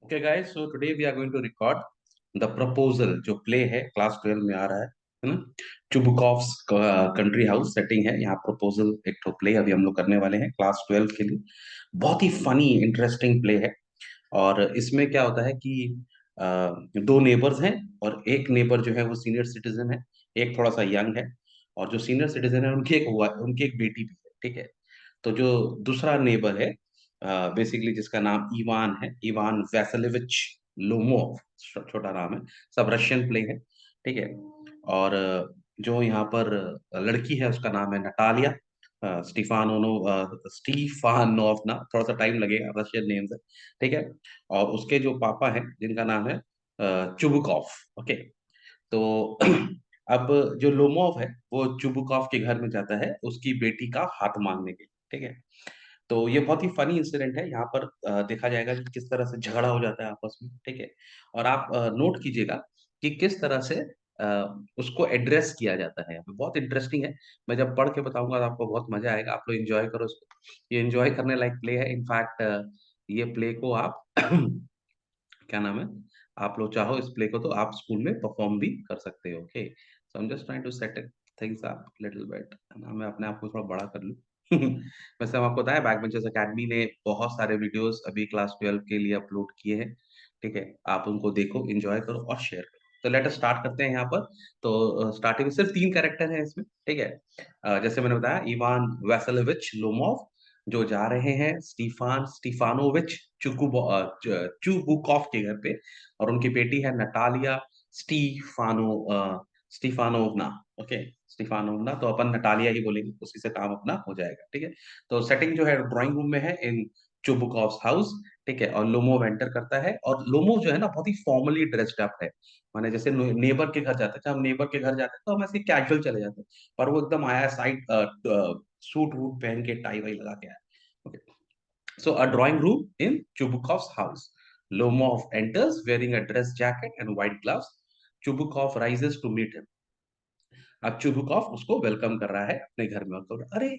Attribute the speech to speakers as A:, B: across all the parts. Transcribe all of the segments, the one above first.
A: Okay guys, so today we are going to record the proposal जो play है class 12 में आ रहा है ना। चुबुकॉफ्स कंट्री हाउस सेटिंग है यहाँ। प्रपोजल एक तो प्ले अभी हम लोग करने वाले हैं क्लास 12 के लिए। बहुत ही फनी इंटरेस्टिंग प्ले है। और इसमें क्या होता है कि अ, दो नेबर्स हैं और एक नेबर जो है वो सीनियर सिटीजन है, एक थोड़ा सा यंग है। और जो सीनियर सिटीजन है उनकी एक बेटी भी है, ठीक है। तो जो दूसरा नेबर है बेसिकली जिसका नाम इवान है, इवान वैसलेविच लोमोव, छोटा नाम है, सब रशियन प्ले है, ठीक है। और जो यहाँ पर लड़की है उसका नाम है नटालिया स्टीफानोवना, थोड़ा सा टाइम लगेगा, रशियन नेम है, ठीक है। और उसके जो पापा हैं जिनका नाम है चुबुकॉफ, ओके। तो अब जो लोमोव है वो चुबुकॉफ के घर में जाता है उसकी बेटी का हाथ मांगने के लिए, ठीक है। तो ये बहुत ही फनी इंसिडेंट है। यहाँ पर देखा जाएगा कि किस तरह से झगड़ा हो जाता है आपस में, ठीक है। और आप नोट कीजिएगा कि किस तरह से अ, उसको एड्रेस किया जाता है। यहाँ पे बहुत इंटरेस्टिंग है। मैं जब पढ़ के बताऊंगा तो आपको बहुत मजा आएगा। आप लोग एंजॉय करो इसको। ये एंजॉय करने लायक प्ले है। इनफैक्ट ये प्ले को आप क्या नाम है, आप लोग चाहो इस प्ले को तो आप स्कूल में परफॉर्म भी कर सकते हो, okay. So I am just trying to set things up little bit, ना मैं अपने आप को थोड़ा बड़ा कर लूं। वैसे हम आपको बताया बैक बेंचर्स एकेडमी ने बहुत सारे वीडियोस अभी क्लास 12 के लिए अपलोड किए हैं, ठीक है। आप उनको देखो, एंजॉय करो और शेयर करो। तो लेट अस स्टार्ट करते हैं यहाँ पर। तो स्टार्टिंग में सिर्फ 3 कैरेक्टर हैं इसमें, ठीक है। जैसे मैंने बताया, इवान वैसलेविच लोमोव जो जा रहे हैं स्टीफानोविच चुबुकॉफ के घर पे। और उनकी बेटी है नटालिया स्टीफानोवना, ओके। स्टीफानोवना, तो अपन नटालिया ही बोलेंगे, उसी से काम अपना हो जाएगा, ठीक है। तो सेटिंग जो है ड्राइंग रूम में है इन चुबुकॉफ्स हाउस, ठीक है। और लोमोव एंटर करता है और लोमोव जो है ना बहुत ही फॉर्मली ड्रेस्ड अप है। माने जैसे नेबर के घर जाते हैं, जब हम नेबर के घर जाते हैं तो हम ऐसे कैजुअल चले जाते हैं, पर वो एकदम आया साइड सूट वूट पहन के टाई वाई लगा के आया, okay. So a drawing room in Chubukov's house. Lomov enters wearing a dress jacket and white gloves. Chubukov rises to meet him. अब चुबुकॉफ उसको वेलकम कर रहा है अपने घर में। तो अरे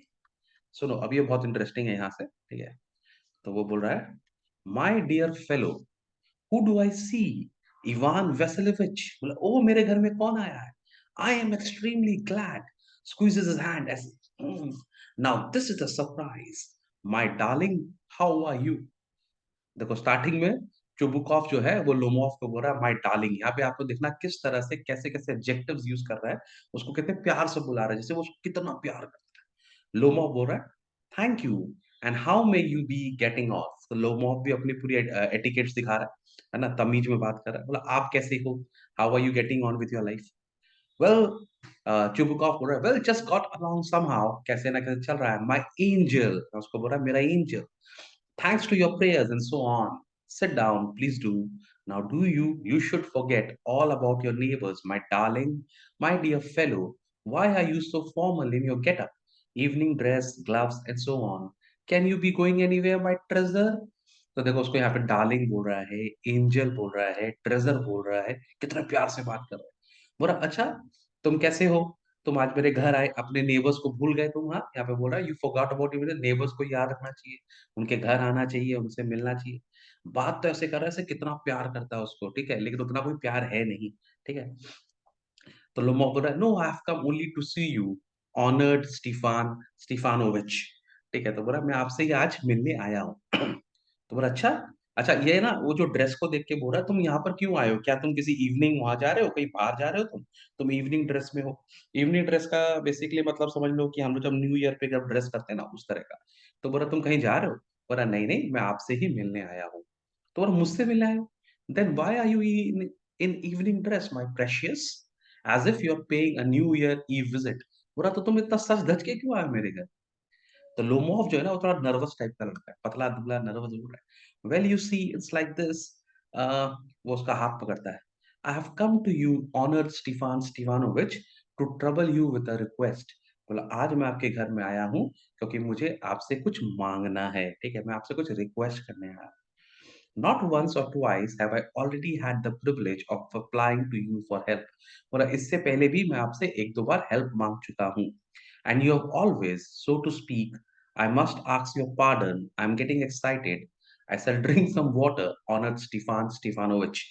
A: सुनो, अब ये बहुत इंटरेस्टिंग है यहाँ से, ठीक है। तो वो बोल रहा है, my dear fellow, who do I see? Ivan Veselovich. बोला, ओ मेरे घर में कौन आया है? I am extremely glad. Squeezes his hand as now this is a surprise. My darling, how are you? देखो स्टार्टिंग में चुबुकॉफ जो है वो लोमोफ को बोल रहा है माय डार्लिंग। यहाँ पे आपको देखना किस तरह से कैसे कैसे एडजेक्टिव्स यूज कर रहा है। उसको कहते हैं प्यार से बुला रहा है, जैसे वो उसको कितना प्यार करता है। लोमोफ बोल रहा है thank you and how may you be getting off. तो लोमोफ भी अपनी पूरी एटिकेट्स दिखा रहा है ना, तमीज में बात कर रहा है। बोला आप कैसे हो, how are you getting on with your life? Well Chubukov बोल रहा है well just got along somehow, कैसे ना कैसे चल रहा है। माय एंजल, उसको बोल रहा है मेरा angel, thanks to your prayers and so on. Sit down, please do. Now, you should forget all about your neighbors, my darling, my dear fellow. Why are you so formal in your getup? Evening dress, gloves, and so on. Can you be going anywhere, my treasure? तो देखो उसको यहाँ पे darling बोल रहा है, angel बोल रहा है, ट्रेजर बोल रहा है, कितना प्यार से बात कर रहा है। बोला अच्छा, तुम कैसे हो? तुम आज मेरे घर आए, अपने नेबर्स को भूल गए तुम? हाँ, यहाँ पे बोल रहा है you forgot about your neighbours, को याद रखना चाहिए, उनके घर आना चाहिए, उनसे मिलना चाहिए। बात तो ऐसे कर रहा है, ऐसे कितना प्यार करता है उसको, ठीक है, लेकिन उतना कोई प्यार है नहीं, ठीक है। तो लोमो बोल रहा है no I have come only to see you honoured Stefanovich, ठीक है। तो बोला मैं आपसे ही आज मिलने आया हूँ। तो बोला अच्छा, अच्छा ये ना वो जो ड्रेस को देख के बोल रहा है तुम यहाँ पर क्यों आए हो? क्या तुम किसी इवनिंग वहां जा रहे हो, कहीं बाहर जा रहे हो तुम इवनिंग ड्रेस में हो? इवनिंग ड्रेस का बेसिकली मतलब समझ लो कि हम लोग जब न्यू ईयर पे जब ड्रेस करते हैं ना, उस तरह का। तो बोला तुम कहीं जा रहे हो? बोला नहीं नहीं, मैं आपसे ही मिलने आया हूँ। तो बोला मुझसे मिलने आए हो? Then why are you in evening dress my precious, as if you are paying a new year eve visit. बोला तो तुम इतना सच धज के क्यों आए हो मेरे घर? तो लोमोव जो है ना वो थोड़ा नर्वस टाइप का लड़का है, पतला दुबला नर्वस बोल रहा है। Well you see it's like this, वो उसका हाथ पकड़ता है। I have come to you honoured Stefanovich to trouble you with a request. बोला आज मैं आपके घर में आया हूँ क्योंकि मुझे आपसे कुछ मांगना है, ठीक है, मैं आपसे कुछ रिक्वेस्ट करने आया। Not once or twice have I already had the privilege of applying to you for help. बोला इससे पहले भी मैं आपसे एक दो बार हेल्प मांग चुका हूँ। And you have always, so to speak, I must ask your pardon. I'm getting excited. I shall drink some water honour Stefan Stefanovich.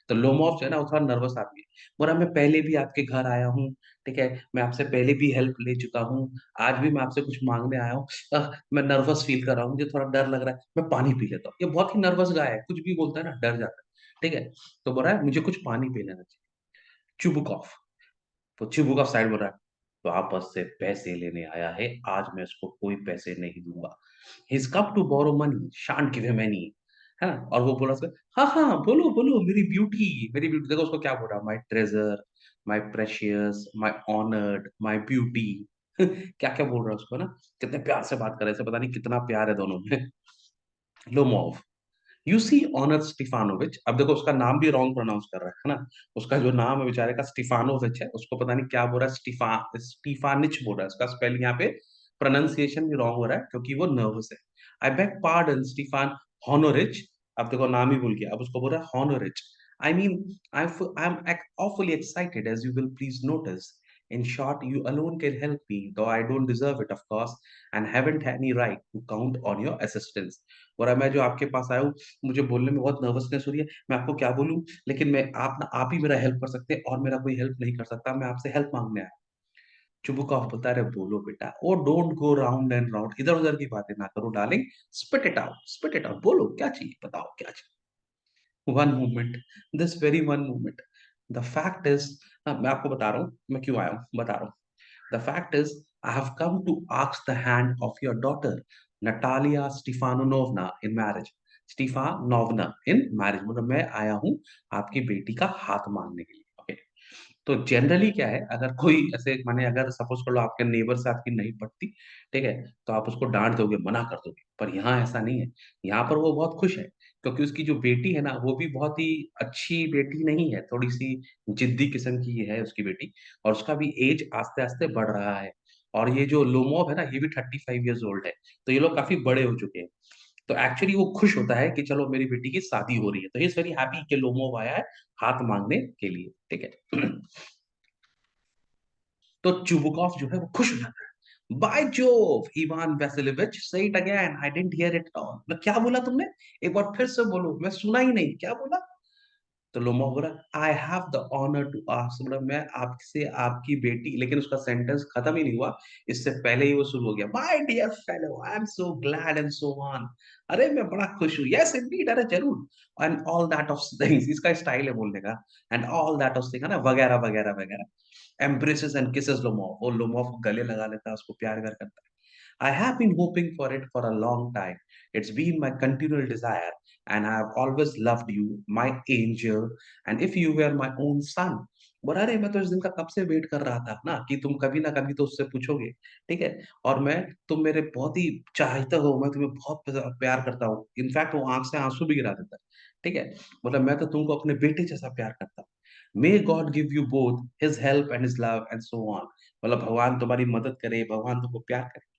A: तो लोमोव जो है ना वो थोड़ा नर्वस आदमी है। बोला मैं पहले भी आपके घर आया हूँ, ठीक है? मैं आपसे पहले भी हेल्प ले चुका हूँ, आज भी मैं आपसे कुछ माँगने आया हूँ। मैं नर्वस फ़ील कर रहा हूँ, मुझे थोड़ा डर लग रहा है, मैं पानी पी लेता हूँ। ये बहुत ही नर्वस गाय है, कुछ भी बोलता है ना डर जाता है, ठीक है? तो बोल रहा है मुझे कुछ पानी पी लेना चाहिए। चुबुकॉफ, तो चुबुकॉफ साइड बोल रहा है, वापस से पैसे लेने आया है, आज मैं इसको कोई पैसे नहीं दूँगा। He is come to borrow money, shan't give him any. है ना? और वो बोला उसको, हाँ, हाँ, बोलो, बोलो मेरी ब्यूटी देखो उसको क्या बोल रहा है, my treasure, my precious, my honoured, my beauty. क्या-क्या बोल रहा है उसको ना, कितने प्यार से बात कर रहा है, ऐसे पता नहीं कितना प्यार है दोनों में। लोमोव, यू सी ऑनर स्टीफानोविच, अब देखो उसका नाम भी रॉन्ग प्रोनाउंस कर रहा है ना? उसका जो नाम है बेचारे का स्टीफानोविच है, उसको पता नहीं क्या बोल रहा है, स्टीफानिच बोल रहा है, उसका स्पेलिंग यहाँ पे प्रोनंसिएशन भी रॉन्ग हो रहा है क्योंकि वो नर्वस है। आई बेग पार्डन स्टीफान होनोरिच, अब देखो नाम ही भूल गया, अब उसको बोल रहा है होनोरिच। I mean I am awfully excited as you will please notice. In short, you alone can help me, though I don't deserve it, of course, and haven't any right to count on your assistance. और अब मैं जो आपके पास आया हूँ, मुझे बोलने में बहुत नर्वसनेस हो रही है, मैं आपको क्या बोलूँ? लेकिन मैं आप ही मेरा हेल्प कर सकते हैं और मेरा कोई हेल्प नहीं कर सकता, मैं आपसे हेल्प माँगने आया हूँ। चुबुकॉफ बोलता है, "अरे बोलो बेटा, oh don't go round and round, इधर-उधर की बातें ना करो डार्लिंग, स्पिट इट आउट, बोलो क्या चाहिए? बताओ क्या चाहिए?" One moment, this very one moment, the fact is, मैं आपको बता रहा हूँ, मैं क्यों आया हूँ, बता रहा हूँ। The fact is, I have come to ask the hand of your daughter, Natalia Stefanovna, in marriage. Stefanovna in marriage, मतलब मैं आया हूँ आपकी बेटी का हाथ माँगने के लिए। ओके। तो जनरली क्या है, अगर कोई ऐसे माने अगर सपोज़ कर लो आपके नेबर से आपकी नहीं पटती, ठीक है? तो आप उसको डाँट दोगे, मना कर दोगे। पर यहाँ ऐसा नहीं है। यहाँ पर वो बहुत खुश है, क्योंकि उसकी जो बेटी है ना, वो भी बहुत ही अच्छी बेटी नहीं है, थोड़ी-सी ज़िद्दी किस्म की है उसकी बेटी, और उसका भी ऐज आस्ते-आस्ते बढ़ रहा है। और ये जो लोमोव है ना, ये भी 35 इयर्स ओल्ड है। तो ये लोग काफ़ी बड़े हो चुके हैं। तो एक्चुअली वो खुश होता है कि चलो मेरी बेटी की शादी हो रही है। तो ही इज़ वेरी हैप्पी कि लोमोव आया है हाथ माँगने के लिए, ठीक है? तो चुबुकॉफ जो है वो खुश हो जाता है। Bye Jove! इवान वैसिलिविच, से it again, I didn't here it all. मतलब क्या बोला तुमने? एक बार फिर से बोलो, मैं सुना ही नहीं, क्या बोला? तो लोमा बोला, I have the honour to ask, मतलब मैं आपसे आपकी बेटी, लेकिन उसका सेंटेंस खत्म ही नहीं हुआ, इससे पहले ही वो शुरू हो गया, my dear fellow, I am so glad and so on. अरे मैं बड़ा खुश हूँ, यस इंडीड, अरे जरूर, and all that of things, इसका स्टाइल है बोलने का, and all that of thing है ना, वगैरह वगैरह वगैरह, एम्ब्रेसेस एंड किसेस लोमो, वो लोमो को गले लगा लेता है, उसको प्यार व्यार करता है। I have been hoping for it for a long time. It's been my continual desire, and I have always loved you, my angel, and if you were my own son. बोला अरे मैं तो इस दिन का कब से वेट कर रहा था ना कि तुम कभी ना कभी तो उससे पूछोगे, ठीक है? और मैं, तुम मेरे बहुत ही चाहते हो, मैं तुम्हें बहुत प्यार करता हूँ। इनफैक्ट वो आँख से आँसू भी गिरा देता है, ठीक है? मतलब मैं तो तुमको अपने बेटे जैसा प्यार करता हूँ। May God give you both His help and His love and so on. मतलब भगवान तुम्हारी मदद करे, भगवान तुमको प्यार करे।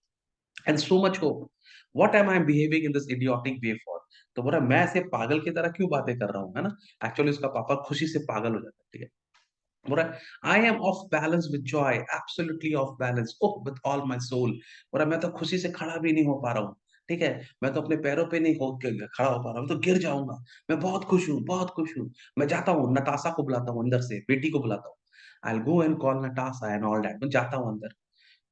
A: And so much hope, what am I behaving in this idiotic way for. तो बोला मैं ऐसे पागल की तरह क्यों बातें कर रहा हूँ, है ना? एक्चुअली उसका पापा खुशी से पागल हो जाता है, ठीक है? बोला I am off balance with joy, absolutely off balance, oh with all my soul. बोला मैं तो खुशी से खड़ा भी नहीं हो पा रहा हूँ, ठीक है? मैं तो अपने पैरों पे नहीं हो के खड़ा हो पा रहा हूँ, मैं तो गिर जाऊंगा। मैं बहुत खुश हूँ, बहुत खुश हूँ। मैं जाता हूँ, नताशा को बुलाता हूँ अंदर से, बेटी को बुलाता हूँ। I will go and call Natasha and all that, मैं जाता हूँ अंदर।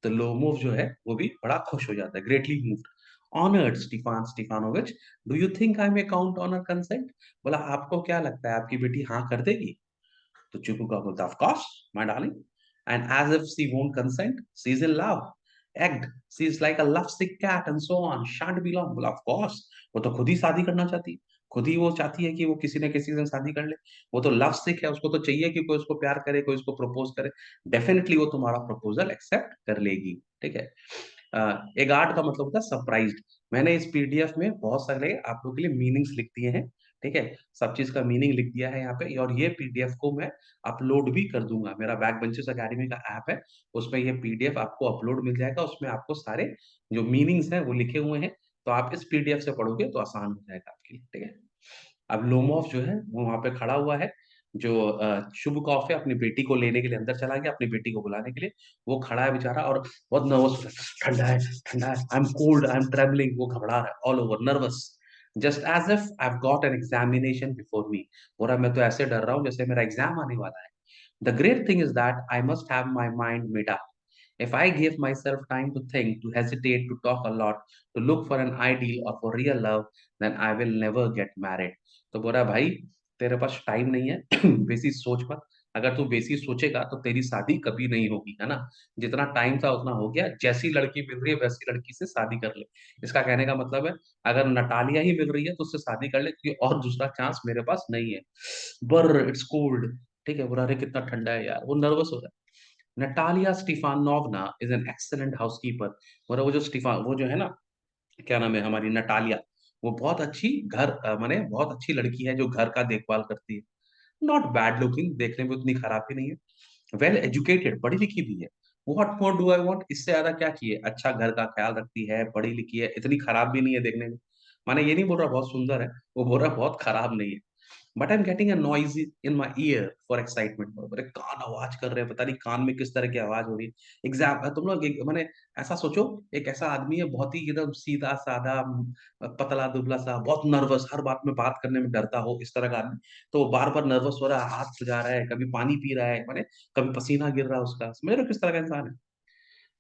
A: तो लोमोव जो है वो भी बड़ा खुश हो जाता है, greatly moved. Honoured Stefan Stefanovich, do you think I may count on her consent? बोला आपको क्या लगता है आपकी बेटी हाँ कर देगी? तो चिकू का बोलता, of course my darling, and as if she won't consent, she is in love, egad, she is like a love sick cat and so on, shan't be long. बोला ऑफ कोर्स, वो तो खुद ही शादी करना चाहती है, खुद ही वो चाहती है कि वो किसी न किसी से शादी कर ले। वो तो लव सिक है, उसको तो चाहिए कि कोई उसको प्यार करे, कोई उसको प्रपोज करे। डेफिनिटली वो तुम्हारा प्रपोजल एक्सेप्ट कर लेगी, ठीक है? एगार्ड का मतलब होता है सरप्राइज्ड। मैंने इस पीडीएफ में बहुत सारे आप लोगों के लिए मीनिंग्स लिख दिए हैं, ठीक है? सब चीज़ का मीनिंग लिख दिया है यहाँ पे, और ये पीडीएफ को मैं अपलोड भी कर दूँगा। मेरा बैक बेंचर्स अकेडमी का ऐप है, उसमें ये पीडीएफ आपको अपलोड मिल जाएगा, उसमें आपको सारे जो मीनिंग्स हैं वो लिखे हुए हैं, तो आप इस पीडीएफ से पढ़ोगे तो आसान हो जाएगा आपके लिए, ठीक है? अब लोमोफ जो है वो वहाँ पे खड़ा हुआ है, जो शुभकॉफ है अपनी बेटी को लेने के लिए अंदर चला गया, अपनी बेटी को बुलाने के लिए। वो खड़ा है बेचारा और बहुत नर्वस हो रहा है, ठंडा है, I am cold, I am trembling, वो घबरा रहा है, all over nervous. Just as if I have got an examination before me. बोला मैं तो ऐसे डर रहा हूँ जैसे मेरा एग्जाम आने वाला है। The great thing is that I must have my mind made up. If I give myself time to think, to hesitate, to talk a lot, to look for an ideal or for real love, then I will never get married. तो बोला भाई तेरे पास time नहीं है बेसी सोच मत। अगर तू बेसी सोचेगा तो तेरी शादी कभी नहीं होगी, है ना? जितना टाइम था उतना हो गया, जैसी लड़की मिल रही है वैसी लड़की से शादी कर ले। इसका कहने का मतलब है अगर नटालिया ही मिल रही है तो उससे शादी कर ले, क्योंकि और दूसरा चांस मेरे पास नहीं है। बर इट्स कोल्ड। ठीक है, बोला अरे कितना ठंडा है यार, वो नर्वस हो रहा है। Natalia Stefanovna is an excellent housekeeper. मतलब वो जो है ना, क्या नाम है हमारी नटालिया, वो बहुत अच्छी माने बहुत अच्छी लड़की है जो घर का देखभाल करती है। नॉट बैड लुकिंग, देखने में उतनी खराब भी नहीं है। वेल एजुकेटेड, पढ़ी लिखी भी है। What more do I want, इससे ज्यादा क्या चाहिए? अच्छा घर का ख्याल रखती है, पढ़ी लिखी है, इतनी खराब भी नहीं है देखने में। माने ये नहीं बोल रहा बहुत सुंदर है, वो बोल रहा बहुत खराब नहीं है। But I am getting a noise in my year for excitement. मेरे कान आवाज कर रहे हैं, पता नहीं कान में किस तरह की आवाज हो रही है। तुम लोग माने ऐसा सोचो, एक ऐसा आदमी है बहुत ही एकदम सीधा साधा, पतला दुबला सा, बहुत नर्वस, हर बात में बात करने में डरता हो, इस तरह का आदमी। तो वो बार बार नर्वस हो रहा है, हाथ खुजा रहा है, कभी पानी पी रहा है, माने कभी पसीना गिर रहा है उसका। समझ रहे हो किस तरह का इंसान है?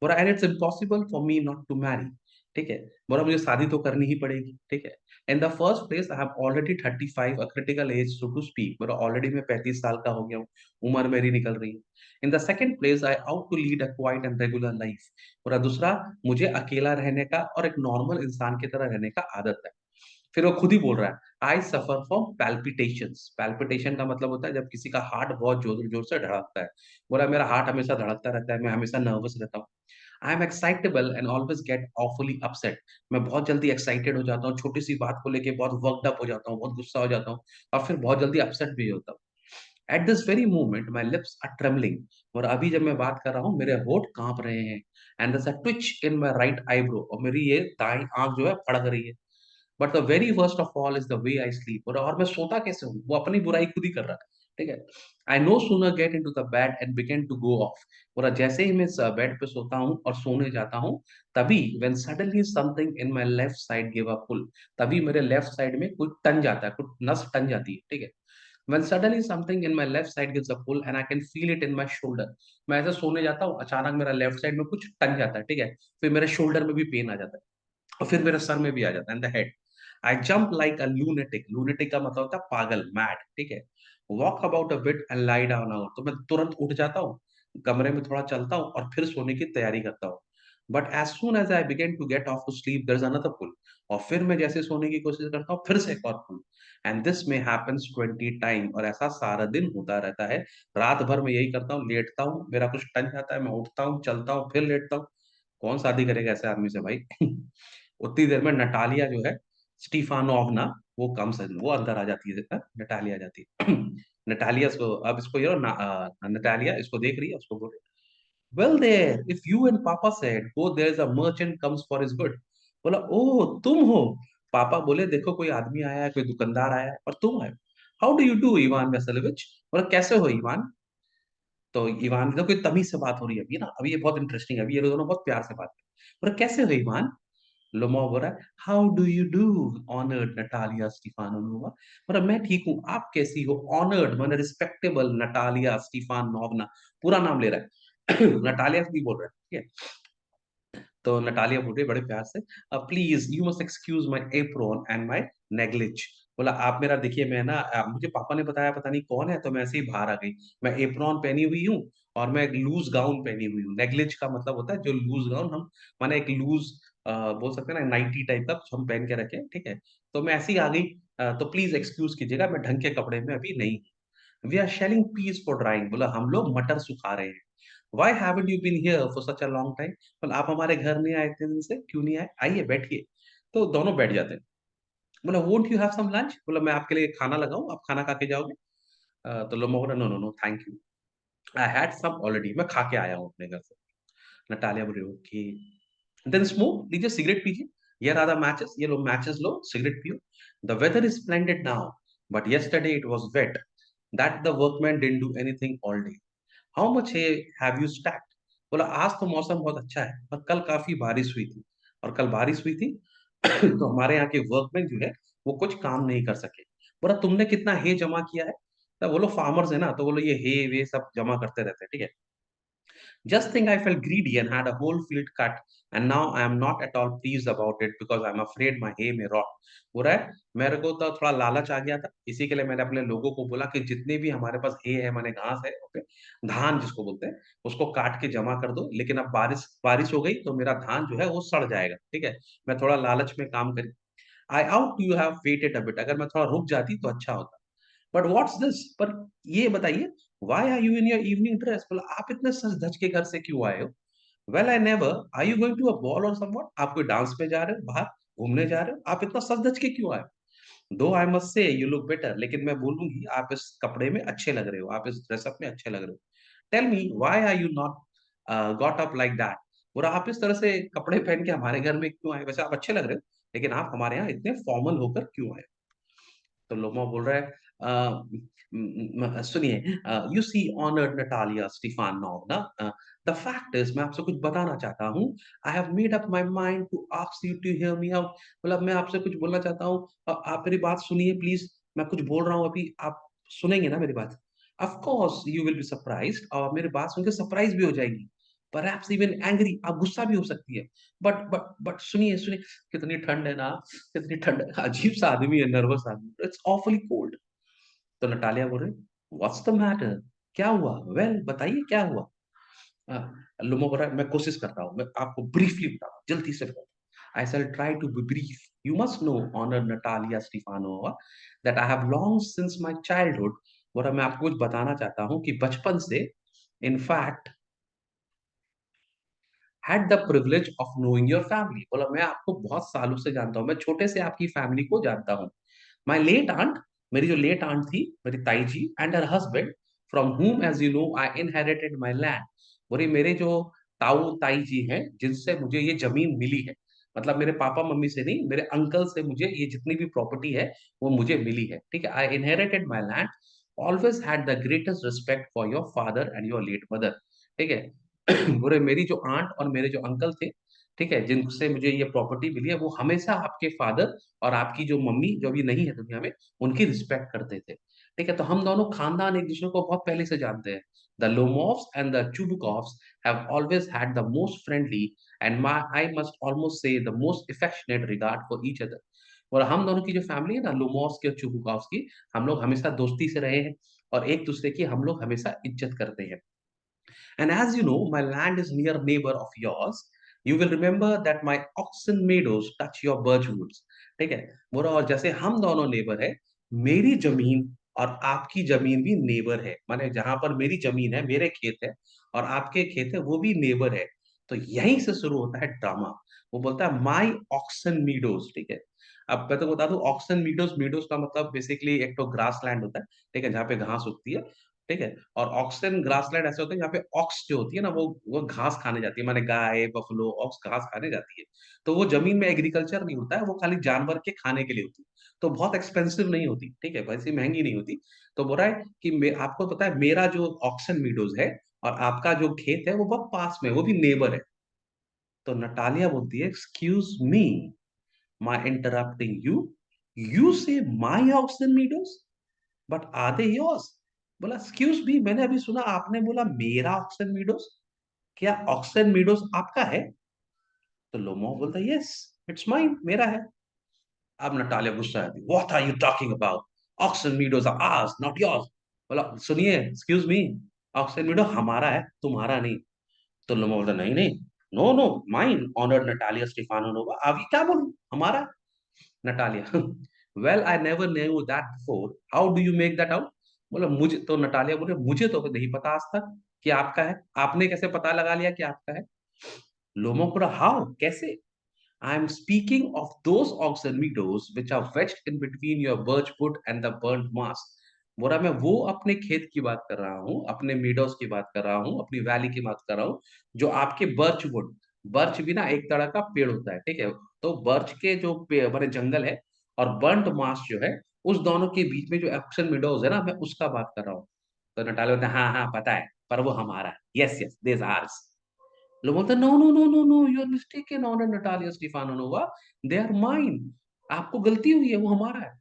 A: बोला and it's impossible for me not to marry. ठीक है, बोला मुझे शादी तो करनी ही पड़ेगी। ठीक है, in the first place I have already 35, a critical age so to speak. बोला ऑलरेडी मैं 35 साल का हो गया हूँ, उम्र मेरी निकल रही है। In the second place I ought to lead a quiet and regular life. बोला दूसरा, मुझे अकेला रहने का और एक नॉर्मल इंसान की तरह रहने का आदत है। फिर वो खुद ही बोल रहा है, आई सफर फ्रॉम पैल्पिटेशंस। पैल्पिटेशन का मतलब होता है जब किसी का हार्ट बहुत जोर जोर से धड़कता है। बोला मेरा हार्ट हमेशा धड़कता रहता है, मैं हमेशा नर्वस रहता हूँ। I am excitable and always get awfully upset. मैं बहुत जल्दी एक्साइटेड हो जाता हूँ, छोटी-सी बात को लेके बहुत वर्क्ड अप हो जाता हूँ, बहुत गुस्सा हो जाता हूँ और फिर बहुत जल्दी अपसेट भी होता हूँ। At this very moment my lips are trembling. और अभी जब मैं बात कर रहा हूँ, मेरे होंठ काँप रहे हैं। And there is a twitch in my right eyebrow, और मेरी ये दाईं आँख जो है फड़क रही है। But the very worst of all is the way I sleep. और मैं सोता कैसे हूँ? वो अपनी बुराई खुद ही कर रहा है। ठीक है? I no sooner get into the bed and begin to go off. बोला जैसे ही मैं बेड पे सोता हूँ और सोने जाता हूँ, तभी when suddenly something in my left side give a pull. तभी मेरे लेफ्ट साइड में कुछ टन जाता है, कुछ नस टन जाती है। ठीक है? When suddenly something in my left side gives a pull and I can feel it in my shoulder. मैं ऐसे सोने जाता हूँ, अचानक मेरा लेफ्ट साइड में कुछ टन जाता है। ठीक है? फिर मेरे शोल्डर में भी पेन आ जाता है और फिर मेरे सर में भी आ जाता है, and the head. I jump like a lunatic. Lunatic का मतलब होता है पागल, मैड। ठीक है? Walk about a bit and lie down out. तो मैं तुरंत उठ जाता हूँ, कमरे में थोड़ा चलता हूँ और फिर सोने की तैयारी करता हूँ। But as soon as I begin to get off to sleep there is another pull. और फिर मैं जैसे सोने की कोशिश करता हूँ, फिर से एक और पुल। एंड दिस में हैपेंस 20 टाइम। और ऐसा सारा दिन होता रहता है। रात भर मैं यही करता हूँ, लेटता हूँ, मेरा कुछ टन जाता है, मैं उठता हूँ, चलता हूँ, फिर लेटता हूँ। कौन शादी करेगा ऐसे आदमी से भाई? उतनी देर में नटालिया जो है, स्टीफानोवना, वो अंदर आ जाती है, नटालिया आ जाती है। नटालिया इसको, अब इसको ये नटालिया इसको देख रही है, उसको बोल रही है, well there if you and papa said go there is a merchant comes for his good. बोला ओह तुम हो? पापा बोले देखो कोई आदमी आया है, कोई दुकानदार आया है और तुम आए। How do you do Ivan Veselovich? बोला कैसे हो इवान? तो इवान, देखो कोई तमीज से बात हो रही है अभी ना, अभी ये बहुत इंटरेस्टिंग है, अभी ये दोनों बहुत प्यार से बात कर रहे हैं। बोला कैसे हो इवान? लोमोव बोला how do you do honoured Natalia Stefanova. मतलब मैं ठीक हूँ, आप कैसी हो? ऑनर्ड माने रिस्पेक्टेबल नटालिया स्टीफानोवना, पूरा नाम ले रहा है। नटालिया भी बोल रहा है। ठीक है? तो नटालिया बोल रही है बड़े प्यार से, please you must excuse my apron and my negligee. बोला आप मेरा देखिए, मैं ना मुझे पापा ने बताया पता नहीं कौन है, तो मैं ऐसे ही बाहर आ गई। मैं एप्रोन पहनी हुई हूँ और मैं एक लूज गाउन पहनी हुई हूँ। नेग्लिज का मतलब होता है जो लूज गाउन हम, माने एक लूज बोल सकते हैं ना, नाइटी टाइप का कुछ हम पहन के रखे। ठीक है? तो मैं ऐसे ही आ गई। तो प्लीज एक्सक्यूज कीजिएगा, मैं ढंग के कपड़े में अभी नहीं। We are shelling peas for drying. बोला हम लोग मटर सुखा रहे हैं। Why haven't you been here for such a long time? बोला आप हमारे घर नहीं आए इतने दिन से, क्यों नहीं आए? आइए बैठिए। तो दोनों बैठ जाते हैं। बोला won't you have some lunch? बोला मैं आपके लिए खाना लगाऊं, आप खाना खा के जाओगे? तो लोमो बोला no no no thank you, I had some already, मैं खा के आया हूँ अपने घर से। नटालिया बोली ओके, देन स्मोक, लीजिए सिगरेट पीजिए। ये रहा मैचेस, ये लो मैचेस लो, सिगरेट पियो। The weather is splendid now, but yesterday it was wet, that the workman didn't do anything all day. How much hay have you stacked? बोला आज तो मौसम बहुत अच्छा है, पर कल काफी बारिश हुई थी, और कल बारिश हुई थी। तो हमारे यहाँ के वर्कमैन जो है वो कुछ काम नहीं कर सके। बोला तुमने कितना हे जमा किया है? तब वो लोग फार्मर्स है ना, तो वो लोग ये हे वे सब जमा करते रहते हैं, ठीक है? Just think I felt greedy and had a whole field cut, and now I am not at all pleased about it because I'm afraid my hay may rot. हो रहा है, मेरे को तो थोड़ा लालच आ गया था, इसी के लिए मैंने अपने लोगों को बोला कि जितने भी हमारे पास हे है, माने घास है, ओके, धान जिसको बोलते हैं, उसको काट के जमा कर दो, लेकिन अब बारिश बारिश हो गई तो मेरा धान जो है वो सड़ जाएगा, ठीक है? मैं थोड़ा लालच में काम करी। I out you have waited a bit, अगर मैं थोड़ा रुक जाती तो अच्छा होता। But what's this? पर ये बताइए, why are you in your evening dress? बोला आप इतने सज धज के घर से क्यों आए हो? Well I never, are you going to a ball or somewhat? आप कोई डांस पे जा रहे हो, बाहर घूमने जा रहे हो? आप इतना सज धज के क्यों आए हो? दो I must say you look better, लेकिन मैं बोलूंगी आप इस कपड़े में अच्छे लग रहे हो, आप इस ड्रेसअप में अच्छे लग रहे हो। Tell me why are you not got up like that? और आप इस तरह से कपड़े पहन के हमारे घर में क्यों आए? वैसे आप अच्छे लग रहे हो, लेकिन आप हमारे यहाँ इतने फॉर्मल होकर क्यों आए? तो लोमा बोल रहा है सुनिए, you see honoured Natalia Stefanovna, the fact is, मैं आपसे कुछ बताना चाहता हूँ। I have made up my mind to ask you to hear me out. मतलब मैं आपसे कुछ बोलना चाहता हूँ, आप मेरी बात सुनिए प्लीज। मैं कुछ बोल रहा हूँ अभी, आप सुनेंगे ना मेरी बात? Of course you will be surprised, और मेरी बात सुनकर सरप्राइज भी हो जाएगी, परहैप्स इवन एंग्री, आप गुस्सा भी हो सकती है। बट सुनिए सुनिए, कितनी ठंड है ना, कितनी ठंड है, अजीब-सा आदमी है, नर्वस आदमी। It's awfully cold. तो नटालिया बोल रही, व्हाट्स द मैटर? क्या हुआ? वेल बताइए क्या हुआ? अ, लुमो बोल रहा है, मैं कोशिश करता हूँ, मैं आपको ब्रीफली बताऊँ, जल्दी से बताऊँ। I shall try to be brief. You must know, honored Natalia Stefanova, that I have long since my childhood, और मैं आपको कुछ बताना चाहता हूँ कि बचपन से, in fact, had the privilege of knowing your family. बोला मैं आपको बहुत सालों से जानता हूँ, मैं छोटे से आपकी फैमिली को जानता हूँ। माय लेट आंट, मेरी जो लेट आंट थी, मेरी ताई जी, and her husband, from whom as you know I inherited my land. बोली मेरे जो ताऊ ताई जी हैं, जिनसे मुझे ये जमीन मिली है, मतलब मेरे पापा मम्मी से नहीं, मेरे अंकल से मुझे ये जितनी भी प्रॉपर्टी है वो मुझे मिली है, ठीक है? I inherited my land, always had the greatest respect for your father and your late mother, ठीक है? बोले मेरी जो आंट और मेरे जो अंकल थे, ठीक है, जिनसे मुझे ये प्रॉपर्टी मिली है, वो हमेशा आपके फादर और आपकी जो मम्मी, जो अभी नहीं है दुनिया में, उनकी रिस्पेक्ट करते थे। ठीक है? तो हम दोनों खानदान एक-दूसरे को बहुत पहले से जानते हैं। The Lomovs and the Chubukovs have always had the most friendly and मा I must almost say the most affectionate regard for each other. और हम दोनों की जो फैमिली है ना, लोमोव्स की और चुबुकॉव्स की, हम लोग हमेशा दोस्ती से रहे हैं और एक-दूसरे की हम लोग हमेशा इज़्ज़त करते हैं। And as you know, my land is near neighbor of yours. You will remember that my oxen meadows touch your birch woods. ठीक है? बोला और जैसे हम दोनों नेबर है, मेरी जमीन और आपकी जमीन भी नेबर है। माने जहाँ पर मेरी जमीन है, मेरे खेत है और आपके खेत है, वो भी नेबर है। तो यहीं से शुरू होता है ड्रामा। वो बोलता है माय ऑक्सन मीडोज, ठीक है? अब मैं तो बता दूं, ऑक्सन मीडोज, मीडोज का मतलब बेसिकली एक तो ग्रास लैंड होता है, ठीक है? जहाँ पे घास उगती है, ठीक है? और ऑक्सन ग्रासलैंड ऐसे होते हैं जहाँ पे ऑक्स जो होती है ना, वो घास खाने जाती है, माने गाय, बफलो, ऑक्स घास खाने जाती है। तो वो ज़मीन में एग्रीकल्चर नहीं होता है, वो खाली जानवर के खाने के लिए होती है। तो बहुत एक्सपेंसिव नहीं होती, ठीक है? वैसी महँगी नहीं होती। तो बोल रहा है कि मैं आपको पता है मेरा जो ऑक्सन मीडोज़ है और आपका जो खेत है वो बहुत पास में है, वो भी नेबर है। तो नटालिया बोलती है, "excuse me, my interrupting you? You say my oxen meadows? But are they yours?" बोला एक्सक्यूज मी, मैंने अभी सुना आपने बोला मेरा ऑक्सन मीडोज, क्या ऑक्सन मीडोज आपका है? तो लोमो बोलता है यस, इट्स माइन, मेरा है। अब नटालिया गुस्सा आती, what are you talking about? Oxen Meadows are ours not yours. बोला सुनिए, एक्सक्यूज मी, ऑक्सन मीडो हमारा है, तुम्हारा नहीं। तो लोमो बोलता नहीं नहीं, no no, mine honoured Natalia Stefanova, अभी क्या बोलूं, हमारा है। Natalia, well I never knew that before, how do you make that out? बोला मुझे तो, नटालिया बोले मुझे तो नहीं पता आज तक कि आपका है, आपने कैसे पता लगा लिया कि आपका है? लोमो बोला हाउ, कैसे? I am speaking of those oxen meadows which are wedged in between your birch wood and the burnt moss. बोला मैं वो अपने खेत की बात कर रहा हूँ, अपने मीडोज की बात कर रहा हूँ, अपनी वैली की बात कर रहा हूँ, जो आपके बर्च वुड, बर्च भी ना एक तरह का पेड़ होता है, ठीक है? तो बर्च के जो बड़े जंगल है और बर्nt मास जो है, उस दोनों के बीच में जो ऑक्सन मीडोज है ना, मैं उसका बात कर रहा हूँ। तो नटाले बोलते हैं, हाँ हाँ पता है, पर वो हमारा है, यस यस दिस आर्स। लोग बोलते हैं, "no, no, no, no, no, you are mistaken honour Natalia Stefanova, they are mine. आपको गलती हुई है, वो हमारा है।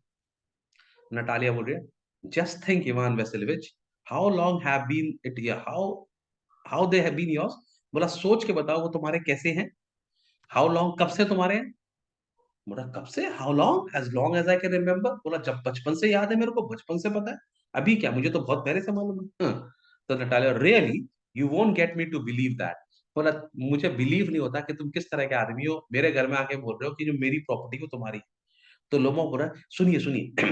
A: नटालिया बोल रही है, just think Ivan Veselovich, how long have been it, how how they have been yours. बोला सोच के बताओ वो तुम्हारे कैसे हैं। हाउ लॉन्ग, कब से तुम्हारे हैं। बोला कब से, how long, as long as I can remember. बोला जब बचपन से याद है मेरे को, बचपन से पता है। अभी क्या, मुझे तो बहुत पहले से मालूम है। हाँ। तो Natalia, really you won't get me to believe that. बोला मुझे बिलीव नहीं होता कि तुम किस तरह के आदमी हो, मेरे घर में आके बोल रहे हो कि जो मेरी प्रॉपर्टी हो तुम्हारी। तो लोमो बोला सुनिए सुनिए,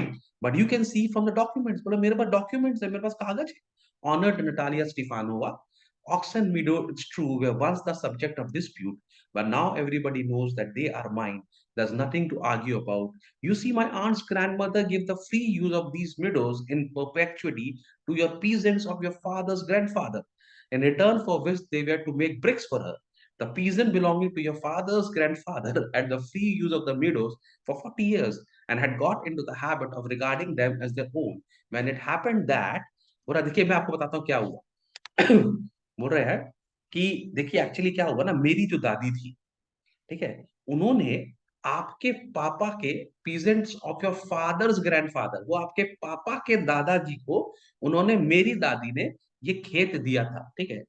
A: but you can see from the documents. बोला मेरे पास डॉक्यूमेंट्स है, मेरे पास कागज है। Honoured Natalia Stefanova, Oxen Meadow, it's true, were once the subject of dispute, but now everybody knows that they are mine. There's nothing to argue about. You see, my aunt's grandmother gave the free use of these meadows in perpetuity to your peasants of your father's grandfather, in return for which they were to make bricks for her. The peasant belonging to your father's grandfather had the free use of the meadows for 40 years and had got into the habit of regarding them as their own. When it happened that, बोला देखिए मैं आपको बताता हूँ क्या हुआ। बोल रहे हैं कि देखिए एक्चुअली क्या हुआ ना, मेरी जो दादी थी, ठीक है, उन्होंने आपके पापा के, peasants of your fathers grandfather, वो आपके पापा के दादाजी को, उन्होंने, मेरी दादी ने ये खेत दिया था, ठीक है,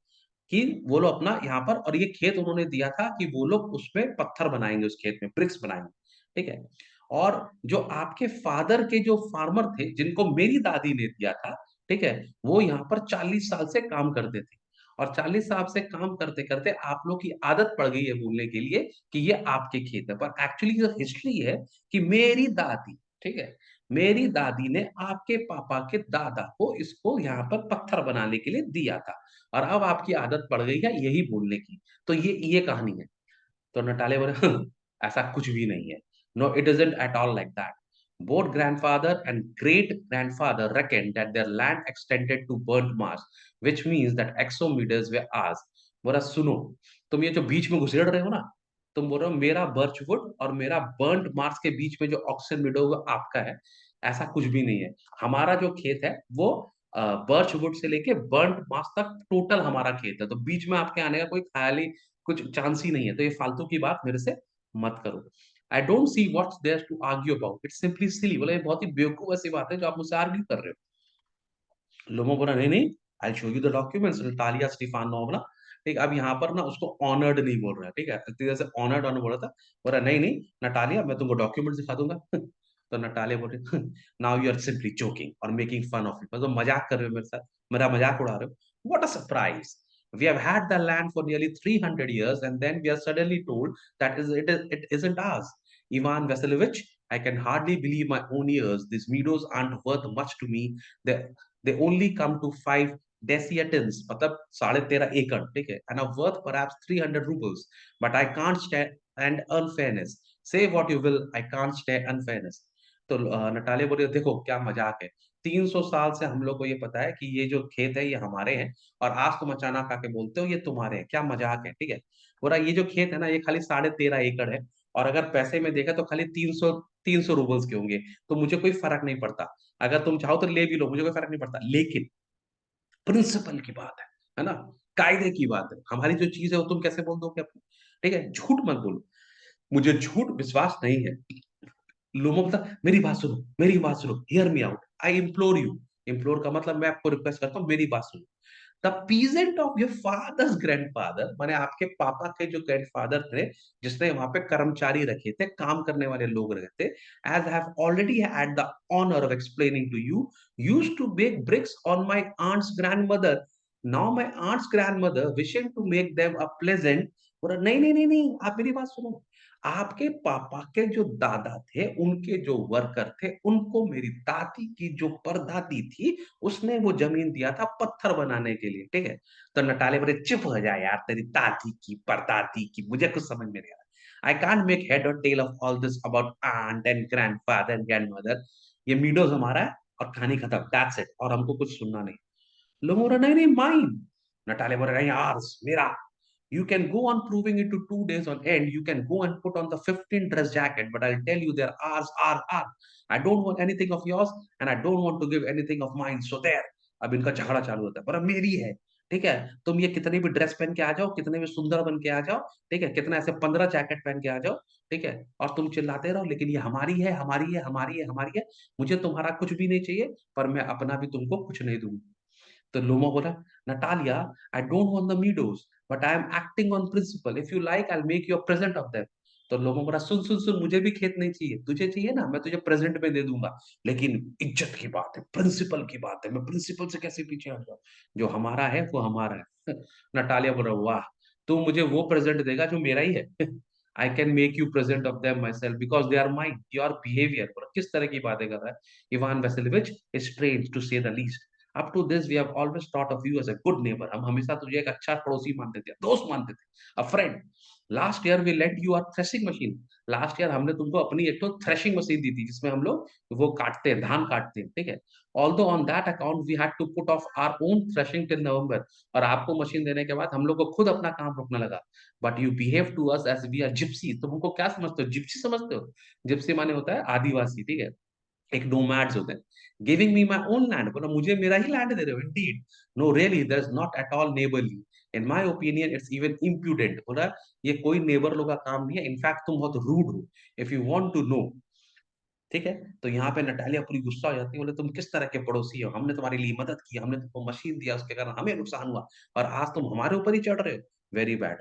A: कि वो लोग अपना यहाँ पर, और ये खेत उन्होंने दिया था कि वो लोग उसमें पत्थर बनाएंगे, उस खेत में ब्रिक्स बनाएंगे, ठीक है। और जो आपके फादर के जो फार्मर थे, जिनको मेरी दादी ने दिया था, ठीक है, वो यहाँ पर 40 साल से काम करते थे। और 40 साल से काम करते-करते आप लोग की आदत पड़ गई है बोलने के लिए कि ये आपके खेत है। पर एक्चुअली जो हिस्ट्री है कि मेरी दादी, ठीक है, मेरी दादी ने आपके पापा के दादा को इसको यहाँ पर पत्थर बनाने के लिए दिया था। और अब आपकी आदत पड़ गई है यही बोलने की। तो ये कहानी है। तो नटाले बोले, ऐसा कुछ भी नहीं है। No it isn't at all like that. Both grandfather and great grandfather reckoned that their land extended to burnt marsh, which means that Axomedes were ours. बोला सुनो, तुम ये जो बीच में घुसेड़ रहे हो ना, तुम बोल रहे हो मेरा बर्चवुड और मेरा बर्न्ट मार्श के बीच में जो ऑक्सन मीडो आपका है, ऐसा कुछ भी नहीं है। हमारा जो खेत है वो बर्चवुड से लेके बर्न्ट मार्श तक टोटल हमारा खेत है। तो बीच में आपके आने का कोई ख्याल ही, कुछ चांस ही नहीं है। तो ये फालतू की बात मेरे से मत करो। I don't see what's there to argue about, it's simply silly. बोला ये बहुत ही बेवकूफ ऐसी बात है जो आप मुझसे आर्ग्यू कर रहे हो। लोगों बोला नहीं नहीं, I show you the documents, Natalia Stefanova. ठीक, अब यहाँ पर ना उसको ऑनर्ड नहीं बोल रहा है, ठीक है, इतनी देर से ऑनर्ड ऑनर बोला था। बोला नहीं नहीं नटालिया, मैं तुमको डॉक्यूमेंट दिखा दूंगा। तो नटालिया बोले, now you are simply joking और मेकिंग फन ऑफ इट, मतलब मजाक कर रहे हो मेरे साथ, मेरा मजाक उड़ा रहे हो। What a surprise, we have had the land for nearly 300 years and then we are suddenly told that it isn't ours. Ivan Vasilovich, I can hardly believe my own ears. These meadows aren't worth much to me. they they only come to 5 deciatins, मतलब 13.5 एकड़, ठीक है, and are worth perhaps 300 rubles. But I can't stand unfairness. Say what you will, I can't stand unfairness. तो नटाले बोले देखो क्या मजाक है, 300 साल से हम लोग को ये पता है कि ये जो खेत है ये हमारे हैं, और आज तुम अचानक आके बोलते हो ये तुम्हारे हैं, क्या मजाक है, ठीक है। बोला ये जो खेत है ना ये खाली 13.5 एकड़ है, और अगर पैसे में देखा तो खाली 300 रूबल्स के होंगे, तो मुझे कोई फर्क नहीं पड़ता। अगर तुम चाहो तो ले भी लो, मुझे कोई फर्क नहीं पड़ता, लेकिन प्रिंसिपल की बात है ना? कायदे की बात है। हमारी जो चीज़ है वो तुम कैसे बोल दोगे अपनी? ठीक है? झूठ मत बोलो। मुझे झूठ विश्वास नहीं है। लोगों को पता, मेरी बात सुनो, here me out, I implore you. Implore का मतलब मैं आपको रिक्वेस्ट करता हूँ, मेरी बात सुनो। The peasant of your fathers grandfather, माने आपके पापा के जो ग्रैंडफादर थे, जिसने वहां पे कर्मचारी रखे थे, काम करने वाले लोग रखे थे, as I have already had the honour of explaining to you, used to bake bricks on my aunt's grandmother. Now my aunt's grandmother wishing to make them a pleasant. बोला नहीं नहीं नहीं नहीं, आप मेरी बात सुनो। आपके पापा के जो दादा थे, उनके जो वर्कर थे, उनको मेरी दादी की जो परदादी थी, उसने वो ज़मीन दिया था पत्थर बनाने के लिए, ठीक है? तो नटाले बोले, "चुप हो जा यार, तेरी दादी की, परदादी की, मुझे कुछ समझ में नहीं आ रहा। I can't make head or tail of all this about aunt and grandfather and grandmother. ये मीडोज़ हमारा है और कहानी खत्म, दैट्स इट, और हमको कुछ सुनना नहीं।" लोग बोल रहे, "नहीं, नहीं, माइन।" नटाले बोल रहे, "नहीं, आर्स, मेरा। You can go on proving it to 2 days on end. You can go and put on the 15 dress jacket, but I'll tell you there are. I don't want anything of yours and I don't want to give anything of mine. So there." अब इनका झगड़ा चालू होता है, पर अब मेरी है, ठीक है? तुम ये कितनी भी ड्रेस पहन के आ जाओ, कितने भी सुंदर बन के आ जाओ, ठीक है? कितना ऐसे 15 जैकेट पहन के आ जाओ, ठीक है? और तुम चिल्लाते रहो, लेकिन ये हमारी है, हमारी है, हमारी है, हमारी है। मुझे तुम्हारा कुछ भी नहीं चाहिए, पर मैं अपना भी तुमको कुछ नहीं दूँगा। तो लोमा बोला, "Natalia, I don't want the meadows, but I am acting on principle. If you like, I will make you a present of them." तो लोमा बोला, "सुन, सुन, सुन, मुझे भी खेत नहीं चाहिए। तुझे चाहिए ना, मैं तुझे प्रेजेंट में दे दूँगा। लेकिन इज्जत की बात है, प्रिंसिपल की बात है, मैं प्रिंसिपल से कैसे पीछे हट जाऊँ? जो हमारा है, वो हमारा है।" नटालिया बोला, "वाह! तू मुझे वो प्रेजेंट देगा जो मेरा ही है। I can make you present of them myself because they are mine. Your behaviour" बोला, "किस तरह की बातें कर रहा है? Ivan Vassilevitch is strange to say the least. Up to this we have always thought of you as a good neighbour. हम हमेशा तुझे एक अच्छा पड़ोसी मानते थे, दोस्त मानते थे, a friend. Last year we lent you our threshing machine. लास्ट ईयर हमने तुमको अपनी एक तो थ्रेशिंग मशीन दी थी, जिसमें हम लोग वो काटते हैं, धान काटते हैं, ठीक है? Although on that account we had to put off our own threshing till November. और आपको मशीन देने के बाद हम लोग को खुद अपना काम रुकने लगा। But you behave to us as we are gypsy. तुम हमको क्या समझते हो? जिप्सी समझते हो? जिप्सी माने होता है आदिवासी, ठीक है? एक नोमैड्स होते हैं। Giving me my own land, बोला मुझे मेरा ही लैंड दे रहे हो। Indeed no really there is not at all neighbourly. In my opinion it's even imprudent. बोला ये कोई नेबर लोग का काम नहीं है। इनफैक्ट तुम बहुत रूड हो। If you want to know, ठीक है? तो यहाँ पे नटालिया पूरी गुस्सा हो जाती है, बोले तुम किस तरह के पड़ोसी हो? हमने तुम्हारे लिए मदद की, हमने तुमको मशीन दिया, उसके कारण हमें नुकसान हुआ और आज तुम हमारे ऊपर ही चढ़ रहे हो। Very bad.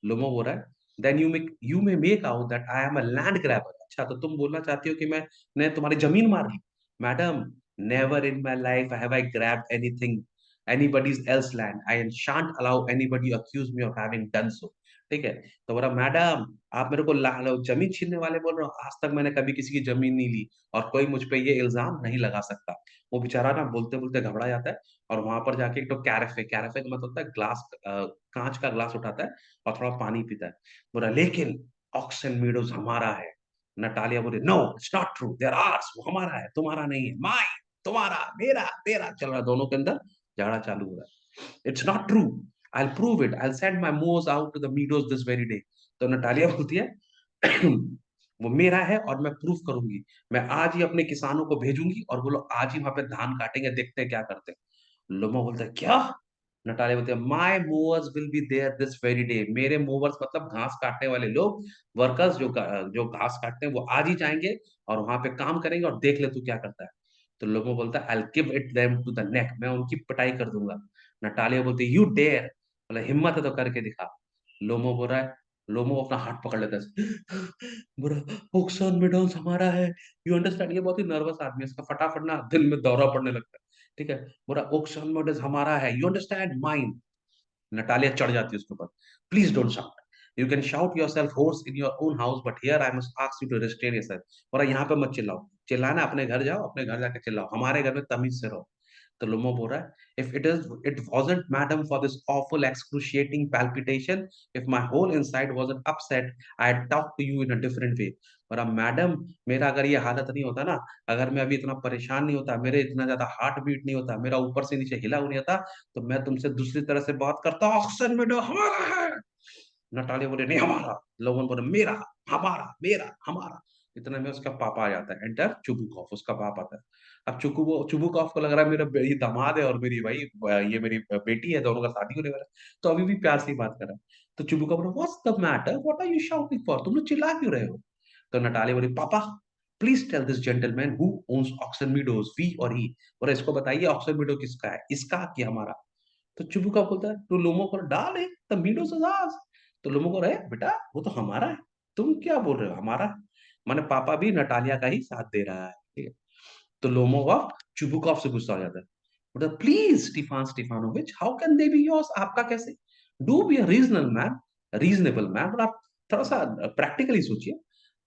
A: लोमो बोल रहा है, then you may make out that I am a land grabber. अच्छा, तो तुम बोलना चाहती हो कि मैंने तुम्हारी ज़मीन मार ली। Madam, never in my life have I grabbed anything anybody's else land. I shan't allow anybody accuse me of having done so. ठीक है? तो बोला, मैडम आप मेरे को ज़मीन छीनने वाले बोल रहे हो? आज तक मैंने कभी किसी की ज़मीन नहीं ली और कोई मुझ पे ये इल्ज़ाम नहीं लगा सकता। वो बेचारा ना बोलते-बोलते घबरा जाता है और वहाँ पर जाके एक तो कैफ़े, कैफ़े का मतलब होता है काँच का ग्लास उठाता है और थोड़ा पानी पीता है। बोला, लेकिन ऑक्स एंड मीडोज़ हमारा है। नटालिया बोली, "no, it's not true, they are ours. वो हमारा है, तुम्हारा नहीं है। माइन, तुम्हारा, मेरा, तेरा।" चल रहा है, दोनों के अंदर झगड़ा चालू हो रहा है। "It's not true. I will prove it. I will send my mows out to the meadows this very day." तो नटालिया बोलती है, "वो मेरा है और मैं प्रूव करूँगी। मैं आज ही अपने किसानों को भेजूँगी और वो लोग आज ही वहाँ पे धान काटेंगे, देखते हैं क्या करते हैं।" लोमो बोलता है, "क्या?" नटालिया बोलते हैं, "my mowers will be there this very day." मेरे मूवर्स मतलब घास काटने वाले लोग, वर्कर्स जो घास काटते हैं, वो आज ही जाएँगे और वहाँ पे काम करेंगे और देख ले तू क्या करता है। तो लोगो बोलता है, "I will give it them to the neck." मैं उनकी पिटाई कर दूँगा। नटालिया बोलती है, "यू डेयर।" बोला, "हिम्मत है तो करके दिखा।" लोमो बोल रहा है, लोमो अपना हाथ पकड़ लेता है। बोला, "ओक्सान मेडॉन्स हमारा है।" You understand? ये बहुत ही नर्वस आदमी है, इसका फटाफट ना दिल में दौरा पड़ने लगता है। ठीक है? बोला, "ओक्सान मेडॉन्स हमारा है। You understand? माइन।" नटालिया चढ़ जाती है उसके ऊपर। "Please don't shout. You can shout yourself hoarse in your own house, but here I must ask you to restrain yourself." बोला, "यहाँ पे मत चिल्लाओ। चिल्लाना अपने घर जाओ, अपने घर जाके चिल्लाओ। हमारे घर में तमीज़ से रहो।" तो लोमो बोल रहा है, "if wasn't madam for this awful excruciating palpitation, if my whole inside wasn't upset, I had talked to you in a different way." बोला, "मैडम, मेरा अगर ये हालत नहीं होता ना, अगर मैं अभी इतना परेशान नहीं होता, मेरे इतना ज़्यादा हार्ट बीट नहीं होता, मेरा ऊपर से नीचे हिला नहीं होता, तो मैं तुमसे दूसरी तरह से बात करता, ऑक्सन में जो हमारा है।" नटालिया बोले, "नहीं हमारा।" लोगोन बोले, "मेरा, हमारा, मेरा, हमारा।" इतने में उसका पापा आ जाता है, एंटर चुबुकॉफ, उसका बाप आता है। अब चुबुकॉफ को लग रहा है मेरा ये दामाद है और मेरी भाई ये मेरी बेटी है, दोनों का शादी होने वाला है, तो अभी भी प्यार से ही बात कर रहा है। तो चुबुकॉफ बोला, "what's the matter? What are you shouting for? तुम लोग चिल्ला क्यों रहे हो?" तो नटालिया बोली, "papa, please tell this gentleman who owns Oxen Meadows, we or he?" बोला, "इसको बताइए ऑक्सन मीडो किसका है, इसका कि हमारा?" तो चुबुका बोलता है, "तो लोमो को डाल है, द मीडोज़ इज़ आर्स।" तो लोमो को रहे, "बेटा वो तो हमारा है, तुम क्या बोल रहे हो हमारा है?" माने पापा भी नटालिया का ही साथ दे रहा है, ठीक है? तो लोमोगॉफ चुबुकॉफ से गुस्सा हो जाता है। बोलता है, "please Stefan Stefanovich, how can they be yours? आपका कैसे? Do be a reasonable man." और आप थोड़ा-सा प्रैक्टिकली सोचिए।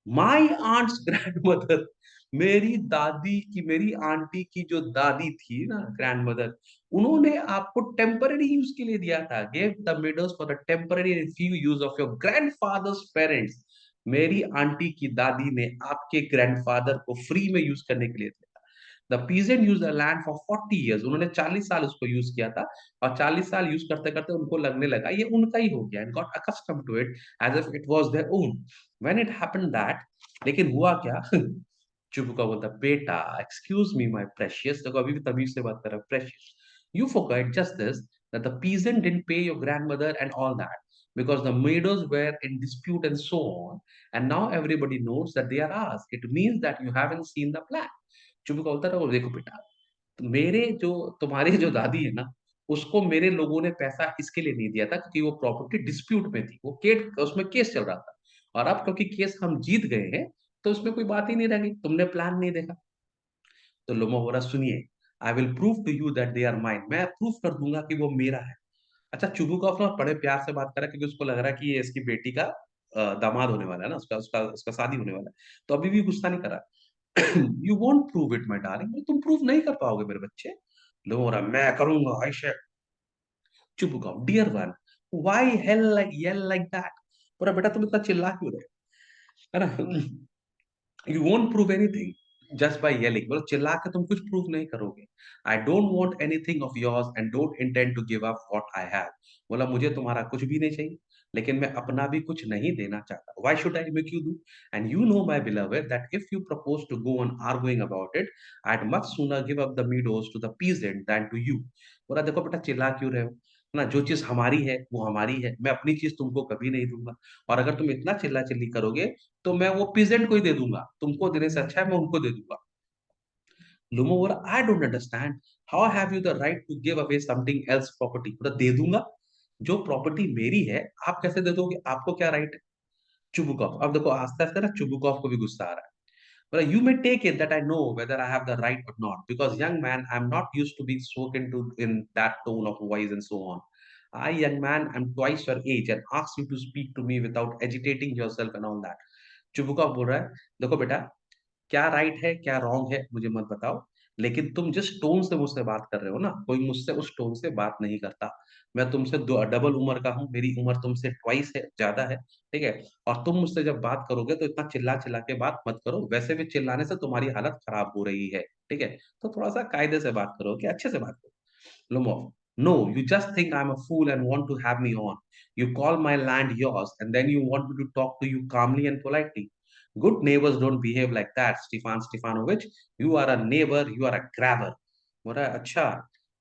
A: माय आंट्स ग्रैंडमदर, मेरी दादी की, मेरी आंटी की जो दादी थी ना, ग्रैंडमदर, उन्होंने आपको टेम्परेरी यूज़ के लिए दिया था। Give the medals for the temporary and few use of your grandfathers parents. मेरी आंटी की दादी ने आपके ग्रैंडफादर को फ्री में यूज़ करने के लिए दिया था। The peasant used the land for 40 years. उन्होंने 40 साल उसको यूज़ किया था और 40 साल यूज़ करते-करते उनको लगने लगा ये उनका ही हो गया, and got accustomed to it as if it was their own. When it happened that, लेकिन हुआ क्या? चिपका बोलता, "बेटा, एक्सक्यूज़ मी माय प्रेशियस।" देखो अभी भी तमीज़ से बात कर रहा है, "precious, you forgot just this, that the peasant didn't pay your grandmother and all that because the meadows were in dispute and so on, and now everybody knows that they are ours. It means that you haven't seen the plan. चुप का बोलता रहा, देखो बेटा, तो मेरे जो तुम्हारी जो दादी है ना, उसको मेरे लोगों ने पैसा इसके लिए नहीं दिया था क्योंकि वो प्रॉपर्टी डिस्प्यूट में थी। वो केट उसमें केस चल रहा था। और अब क्योंकि केस हम जीत गए हैं, तो उसमें कोई बात ही नहीं रह गई। तुमने प्लान नहीं देखा। तो लोमो बोला, सुनिए, I will prove to you that they are mine. मैं प्रूव कर दूंगा कि वो मेरा है। अच्छा, चुबुकॉफ ना बड़े प्यार से बात कर रहा है क्योंकि उसको लग रहा है कि ये इसकी बेटी का दामाद होने वाला है ना, उसका उसका उसका शादी होने वाला है। तो अभी भी गुस्सा नहीं कर रहा। You won't prove it my darling, तुम प्रूव नहीं कर पाओगे मेरे बच्चे। लोगों रहा, मैं करूंगा आयशा। Chubukov, dear one, why hell like yell like that. बोला, बेटा तुम इतना चिल्ला क्यों रहे हो, है ना? You won't prove anything just by yelling. बोलो, चिल्ला के तुम कुछ प्रूव नहीं करोगे। I don't want anything of yours and don't intend to give up what I have. बोला, मुझे तुम्हारा कुछ भी नहीं चाहिए, लेकिन मैं अपना भी कुछ नहीं देना चाहता। Why should I make you do? And you know my beloved that if you propose to go on arguing about it, I'd much sooner give up the meadows to the peasant than to you। बोला, देखो बेटा, चिल्ला क्यों रहे हो ना? जो चीज हमारी है वो हमारी है। मैं अपनी चीज तुमको कभी नहीं दूंगा। और अगर तुम इतना चिल्ला चिल्ली करोगे तो मैं वो पीजेंट को ही दे दूंगा। तुमको देने से अच्छा है मैं उनको दे दूंगा। लुमो बोला, I don't understand, how have you the right to give away something else property. बोला, दे दूंगा, जो प्रॉपर्टी मेरी है आप कैसे दे दोगे? आपको क्या राइट है? चुबुकॉफ, अब देखो आस्ते आस्ते ना चुबुकॉफ को भी गुस्सा आ रहा है। बोला, you may take it that I know whether I have the right or not, because young man, I'm not used to being spoken to in that tone of voice and so on. I, young man, am twice your age and ask you to speak to me without agitating yourself and all that। चुबुकॉफ बोल रहा है, देखो बेटा, क्या right है क्या wrong है मुझे मत बताओ, लेकिन तुम जिस टोन से मुझसे बात कर रहे हो ना, कोई मुझसे उस टोन से बात नहीं करता। मैं तुमसे डबल उम्र का हूँ, मेरी उम्र तुमसे ट्वाइस है, ज्यादा है, ठीक है? और तुम मुझसे जब बात करोगे तो इतना चिल्ला चिल्ला के बात मत करो। वैसे भी चिल्लाने से तुम्हारी हालत खराब हो रही है, ठीक है? तो थोड़ा सा कायदे से बात करो, कि अच्छे से बात करो। Lomov, no, you just think I'm a fool and want to have me on. You call my land yours and then you want me to talk to you calmly and politely. Good neighbors don't behave like that, Stefan Stefanovic. You are a neighbor, you are a grabber। बोला, अच्छा,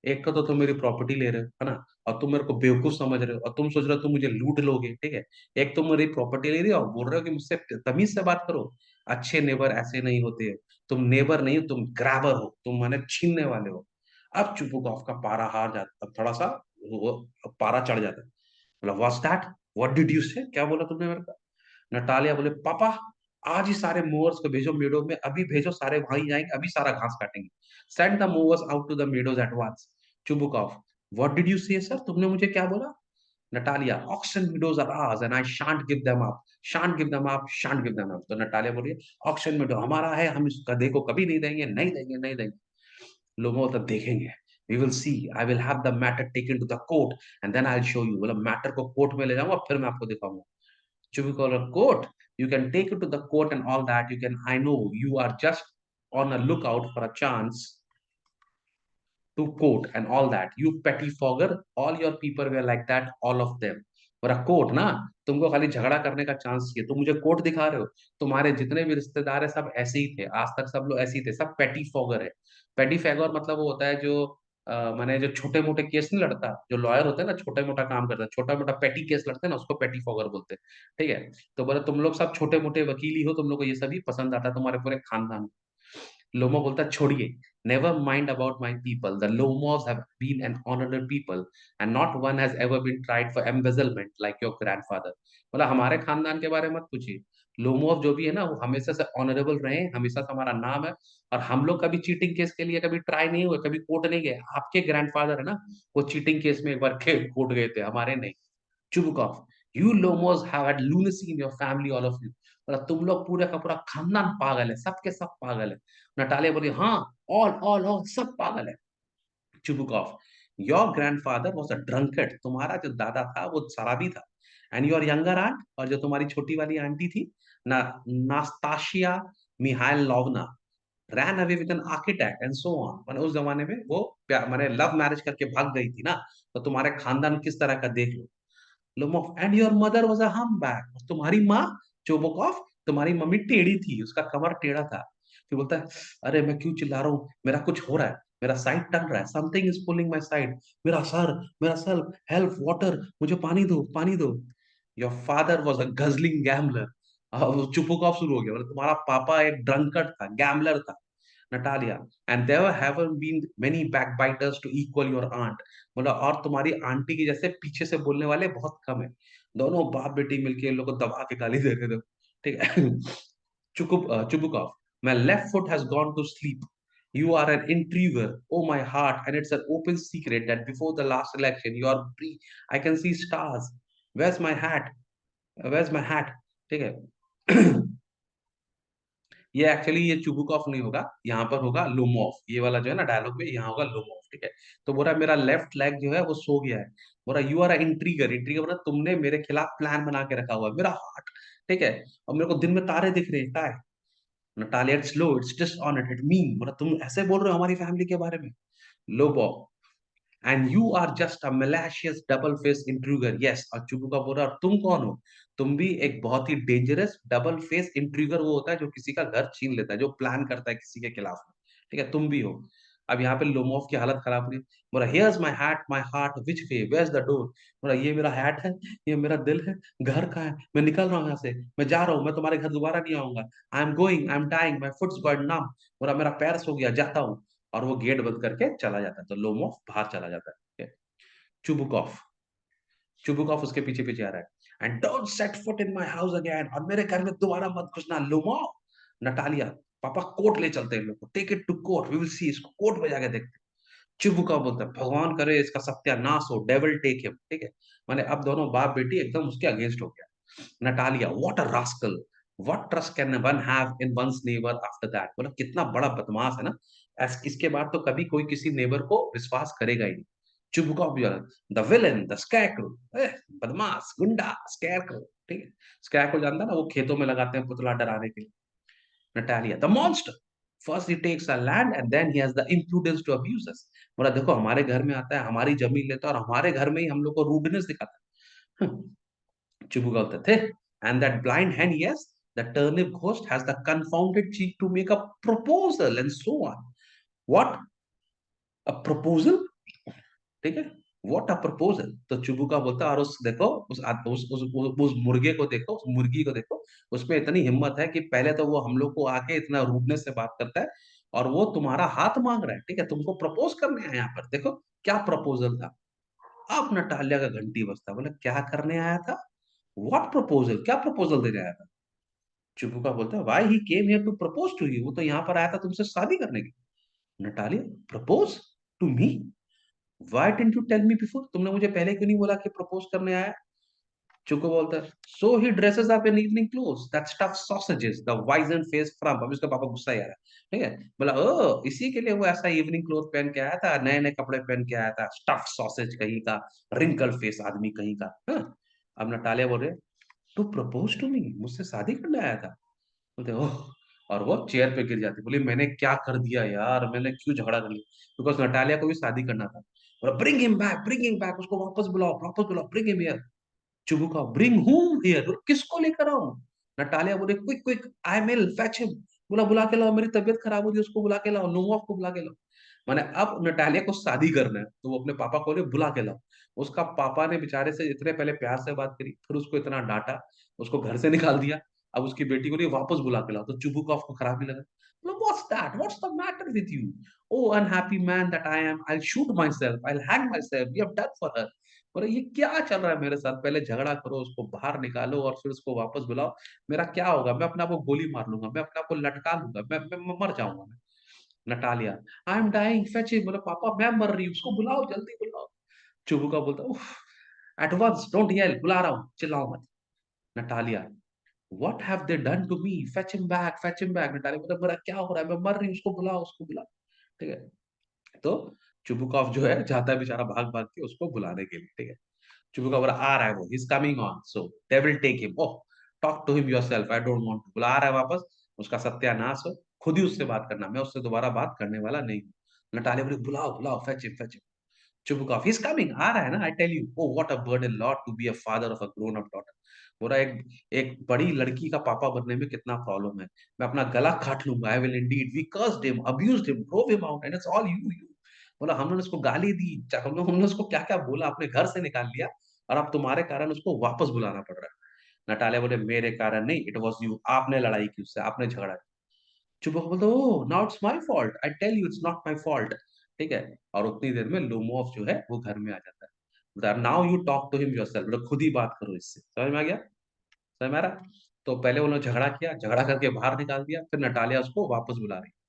A: एक का तो तुम मेरी property ले रहे हो, है ना? और तुम मेरे को बेवकूफ समझ रहे हो और तुम सोच रहे हो तुम मुझे लूट लोगे, ठीक है? एक तुम मेरी प्रॉपर्टी ले रही हो और बोल रहे हो कि मुझसे तमीज से बात करो। अच्छे नेबर ऐसे नहीं होते हो। तुम नेबर नहीं हो, तुम ग्रैबर हो, तुम माने छीनने वाले हो। अब चुपुकॉफ का पारा हार जाता, अब थोड़ा सा वो पारा चढ़ जाता है। बोला, what's that? What did you से? क्या बोला तुमने मेरे को? नटालिया बोले, पापा, आज ही सारे मूवर्स को भेजो मेडो में, अभी भेजो, सारे वहीं जाएंगे, अभी सारा घास काटेंगे। Send the mowers out to the meadows at once. Chubukov, what did you say sir? तुमने मुझे क्या बोला? Natalia, oxen meadows are ours and I shan't give them up, shan't give them up, shan't give them up। तो Natalia बोलिए, auction meadow हमारा है, हम इस गधे को कभी नहीं देंगे, नहीं देंगे, नहीं देंगे। लोगों तब देखेंगे, we will see, I will have the matter taken to the court and then I will show you. बोला, मैटर को कोर्ट में ले जाऊंगा फिर मैं आपको दिखाऊंगा। Should we call a court? You can take it to the court and all that. You can, I know you are just on a lookout for a chance to court and all that. You petty fogger, all your people were like that, all of them। और court ना, तुमको खाली झगड़ा करने का chance चाहिए, तुम मुझे कोर्ट दिखा रहे हो। तुम्हारे जितने भी रिश्तेदार है सब ऐसे ही थे, आज तक सब लोग ऐसे ही थे, सब पेटी फॉगर है। पेटी फैगर मतलब वो होता है जो माने जो छोटे मोटे केस नहीं लड़ता, जो लॉयर होता है ना, छोटा मोटा काम करता है, छोटा मोटा पेटी केस लड़ते हैं ना, उसको पेटी फॉगर बोलते हैं, ठीक है? तो बोले, तुम लोग सब छोटे मोटे वकील ही हो, तुम लोग को ये सभी पसंद आता है, तुम्हारे पूरे खानदान। लोमो बोलता, छोड़िए, never mind about my people, the Lomos have been an honorable people and not one has ever been tried for embezzlement like your grandfather। बोला, हमारे खानदान के बारे में मत पूछिए। लोमोव जो भी है ना, वो हमेशा से ऑनरेबल रहे हैं, हमेशा से हमारा नाम है। और हम लोग कभी चीटिंग केस के लिए कभी ट्राई नहीं हुए, कभी कोर्ट नहीं गए। आपके ग्रैंडफादर है ना, वो चीटिंग केस में एक बार कोर्ट गए थे, हमारे नहीं। Chubukov, you Lomos have had lunacy in your family, all of you। मतलब तुम लोग पूरे का पूरा खानदान पागल है, सबके सब पागल है। नटालिया बोली, हाँ, ऑल सब पागल है। Chubukov, your grandfather was a drunkard। तुम्हारा जो दादा था वो शराबी था। And your younger aunt, और जो तुम्हारी छोटी वाली आंटी थी ना, नास्ताशिया मिहाइलोवना, ran away with an architect and so on। मैंने उस जमाने में वो मैंने लव मैरिज करके भाग गई थी ना, तो तुम्हारे खानदान किस तरह का देख लो। Lomov, and your mother was a humpback. तुम्हारी माँ चोबोकॉफ, तुम्हारी मम्मी टेढ़ी थी, उसका कमर टेढ़ा था। फिर बोलता है, अरे मैं क्यों चिल्ला रहा हूँ, मेरा कुछ हो रहा है। मेरा साइड टन रहा है, something is pulling my side, मेरा सर, हेल्प, वाटर, मुझे पानी दो, पानी दो। Your father was a guzzling gambler. अब चुपुक शुरू हो गया, मतलब तुम्हारा पापा एक ड्रंकर्ड था, गैम्बलर था, Natalia. And there haven't been many backbiters to equal your aunt, मतलब और तुम्हारी आंटी की जैसे पीछे से बोलने वाले बहुत कम है। दोनों बाप बेटी मिलके इन लोग को दबा के गाली दे रहे थे, ठीक है। Chubukov, my left foot has gone to sleep. You are an intriguer, oh my heart, and it's an open secret that before the last election, you are free. I can see stars. Where's my hat? Where's my hat? ठीक है। ये actually ये चुबुकॉफ नहीं होगा, यहाँ पर होगा लुमोफ। ये वाला जो है ना डायलॉग में, यहाँ होगा लुमोफ, ठीक है। तो बोला मेरा लेफ्ट लेग जो है वो सो गया है। बोला यू आर इंट्रीगर, इंट्रीगर मतलब तुमने मेरे खिलाफ प्लान बना के रखा हुआ है, मेरा हार्ट, ठीक है। और मेरे को दिन में तारे दिख रहे हैं, क्या है? Natalia, it's low, it's just on it, it mean, बोला तुम ऐसे बोल रहे हो हमारी फैमिली के बारे में? Lomov, and you are just a malicious double face intriguer, yes. और चुबू का बोला और तुम कौन हो? तुम भी एक बहुत ही डेंजरस डबल फेस इंट्रूगर वो होता है जो किसी का घर छीन लेता है, जो प्लान करता है किसी के खिलाफ में, ठीक है, तुम भी हो। अब यहाँ पे लोमोफ की हालत खराब हुई। बोला here's my hat, my heart, which way, where's the door? बोला ये मेरा हैट है, ये मेरा दिल है, घर कहाँ है? मैं निकल रहा हूँ यहाँ से, मैं जा रहा हूँ, मैं तुम्हारे घर दोबारा नहीं आऊंगा। I am going, I am dying, my foot's got numb. बोला मेरा पैर सो गया, जाता हूँ। और वो गेट बंद करके चला जाता है, तो लोमोफ बाहर चला जाता है। चुबुकॉफ, चुबुकॉफ उसके पीछे पीछे आ रहा है। And don't set foot in my house again, और मेरे घर में दोबारा मत घुसना लोमोफ। नटालिया, पापा कोर्ट ले चलते हैं, इन लोग को take it to court, we will see, इसको कोर्ट में जाके देखते हैं। चिबुका बोलता है भगवान करे इसका सत्यानाश हो, डेविल टेक हिम, ठीक है। माने अब दोनों बाप बेटी एकदम उसके अगेंस्ट हो गया। Natalia, what a rascal, what trust can one have in one's neighbour after that, मतलब कितना बड़ा बदमाश है ना। इसके बाद तो कभी कोई किसी नेबर को विश्वास करेगा ही नहीं। चिबुका भी द विलन, द स्कैरक्रो, बदमाश, गुंडा, स्कैरक्रो, ठीक है। स्कैरक्रो जानता है ना, वो खेतों में लगाते हैं पुतला डराने के लिए। Natalia, the monster. First he takes our land and then he has the impudence to abuse us. बोला देखो हमारे घर में आता है, हमारी जमीन लेता है और हमारे घर में ही हम लोग को रूडनेस दिखाता है। चुप बोलते थे। And that blind hen, yes, the turnip ghost has the confounded cheek to make a proposal and so on. What? A proposal? ठीक है, व्हाट अ प्रपोजल। तो चुबुका बोलता है और उस देखो उस मुर्गे को देखो, उस मुर्गी को देखो, उसमें इतनी हिम्मत है कि पहले तो वो हम लोग को आके इतना रूडनेस से बात करता है और वो तुम्हारा हाथ मांग रहा है, ठीक है, तुमको प्रपोज करने आया यहाँ पर, देखो क्या प्रपोजल था। अब नटालिया का घंटी बजता, बोले क्या करने आया था? व्हाट प्रपोजल, क्या प्रपोजल देने आया था? चुबुका बोलता है why he came here to propose to you, वो तो यहाँ पर आया था तुमसे शादी करने के। Natalia, propose to me, why didn't you tell me before, तुमने मुझे पहले क्यों नहीं बोला कि प्रपोज करने आया? चुको बोलता है so he dresses up in evening clothes that stuff sausages the wizen face from, अब इसका पापा गुस्सा ही आ रहा है, ठीक है। बोला ओ इसी के लिए वो ऐसा इवनिंग क्लोथ पहन के आया था, नए नए कपड़े पहन के आया था, स्टफ सॉसेज कहीं का, रिंकल फेस आदमी कहीं का, हाँ? अब नटालिया बोल रहे टू प्रपोज टू मी, मुझसे शादी करने आया था? बोलते ओह, और वो चेयर पे गिर जाती, बोली मैंने क्या कर दिया यार, मैंने क्यों झगड़ा कर लिया, बिकॉज नटालिया को भी शादी करना था। बोला bring him back, bring him back, उसको वापस बुलाओ, bring him here. Chubukov, bring whom here, किसको लेकर आऊं? नटालिया बोले quick quick, I will fetch him. बोला बुला के लाओ, मेरी तबीयत खराब हो रही है, उसको बुला के लाओ, नोवाक को बुला के लाओ। माने अब नटालिया को शादी करना है तो वो अपने पापा को बोले बुला के लाओ। उसका पापा ने बेचारे से इतने पहले प्यार से बात करी, फिर उसको इतना डांटा, उसको घर से निकाल दिया। अब उसकी बेटी को लिए वापस बुला के लाओ, तो चुबुकॉफ को खराब भी लगा। बोला what's that, what's the matter with you? Oh unhappy man that I am, I will shoot myself, I will hang myself, you have done for her. और ये क्या चल रहा है मेरे साथ, पहले झगड़ा करो, उसको बाहर निकालो और फिर उसको वापस बुलाओ। मेरा क्या होगा, मैं अपने आप को गोली मार लूंगा, मैं अपने आप को लटका लूंगा, मैं मर जाऊंगा मैं। Natalia, I am dying, fetch him, बोले पापा मैं मर रही हूँ, उसको बुलाओ, जल्दी बुलाओ। चुबुका बोलता उफ, एट वंस, डोंट येल, बुला रहा हूँ, चिल्लाओ मत। Natalia, what have they done to me, fetch him back, fetch him back. Natalia बोलता मेरा क्या हो रहा है, मैं मर रही हूँ, उसको बुलाओ, उसको बुलाओ, ठीक है। तो चुबुकॉफ जो है जाता है बेचारा भाग भाग के उसको बुलाने के लिए, ठीक है। चुबुका बोला आ रहा है वो, he's coming on, so they will take him, oh talk to him yourself, I don't want to, बोला आ रहा है वापस, उसका सत्यानाश हो, खुद ही उससे बात करना, मैं उससे दोबारा बात करने वाला नहीं हूँ। नटालिया बोली बुलाओ बुलाओ, fetch him। चुबुका, he's coming, आ रहा है ना, I tell you, oh what a burden lot to be a father of a grown up daughter। बोला एक एक बड़ी लड़की का पापा बनने में कितना प्रॉब्लम है, मैं अपना गला काट लूंगा, I will indeed, we cursed him, abused him, drove him out, and it's all you, बोला हमने उसको गाली दी, हमने उसको क्या-क्या बोला, अपने घर से निकाल लिया और अब तुम्हारे कारण उसको वापस बुलाना पड़ रहा है। नटालिया बोले मेरे कारण नहीं, इट वाज़ यू, आपने लड़ाई की उससे, आपने झगड़ा किया। चुप होके बोलता है, oh! Now it's my fault, I tell you it's not my fault. ठीक है? और उतनी देर में लोमोव जो है वो घर में आ जाता है। बोलता है now you talk to him yourself, मतलब खुद ही बात करो इससे। समझ में आ गया? समझ में आ रहा? तो पहले उन्होंने झगड़ा किया, झगड़ा करके बाहर निकाल दिया, फिर नटालिया उसको वापस बुला रही है।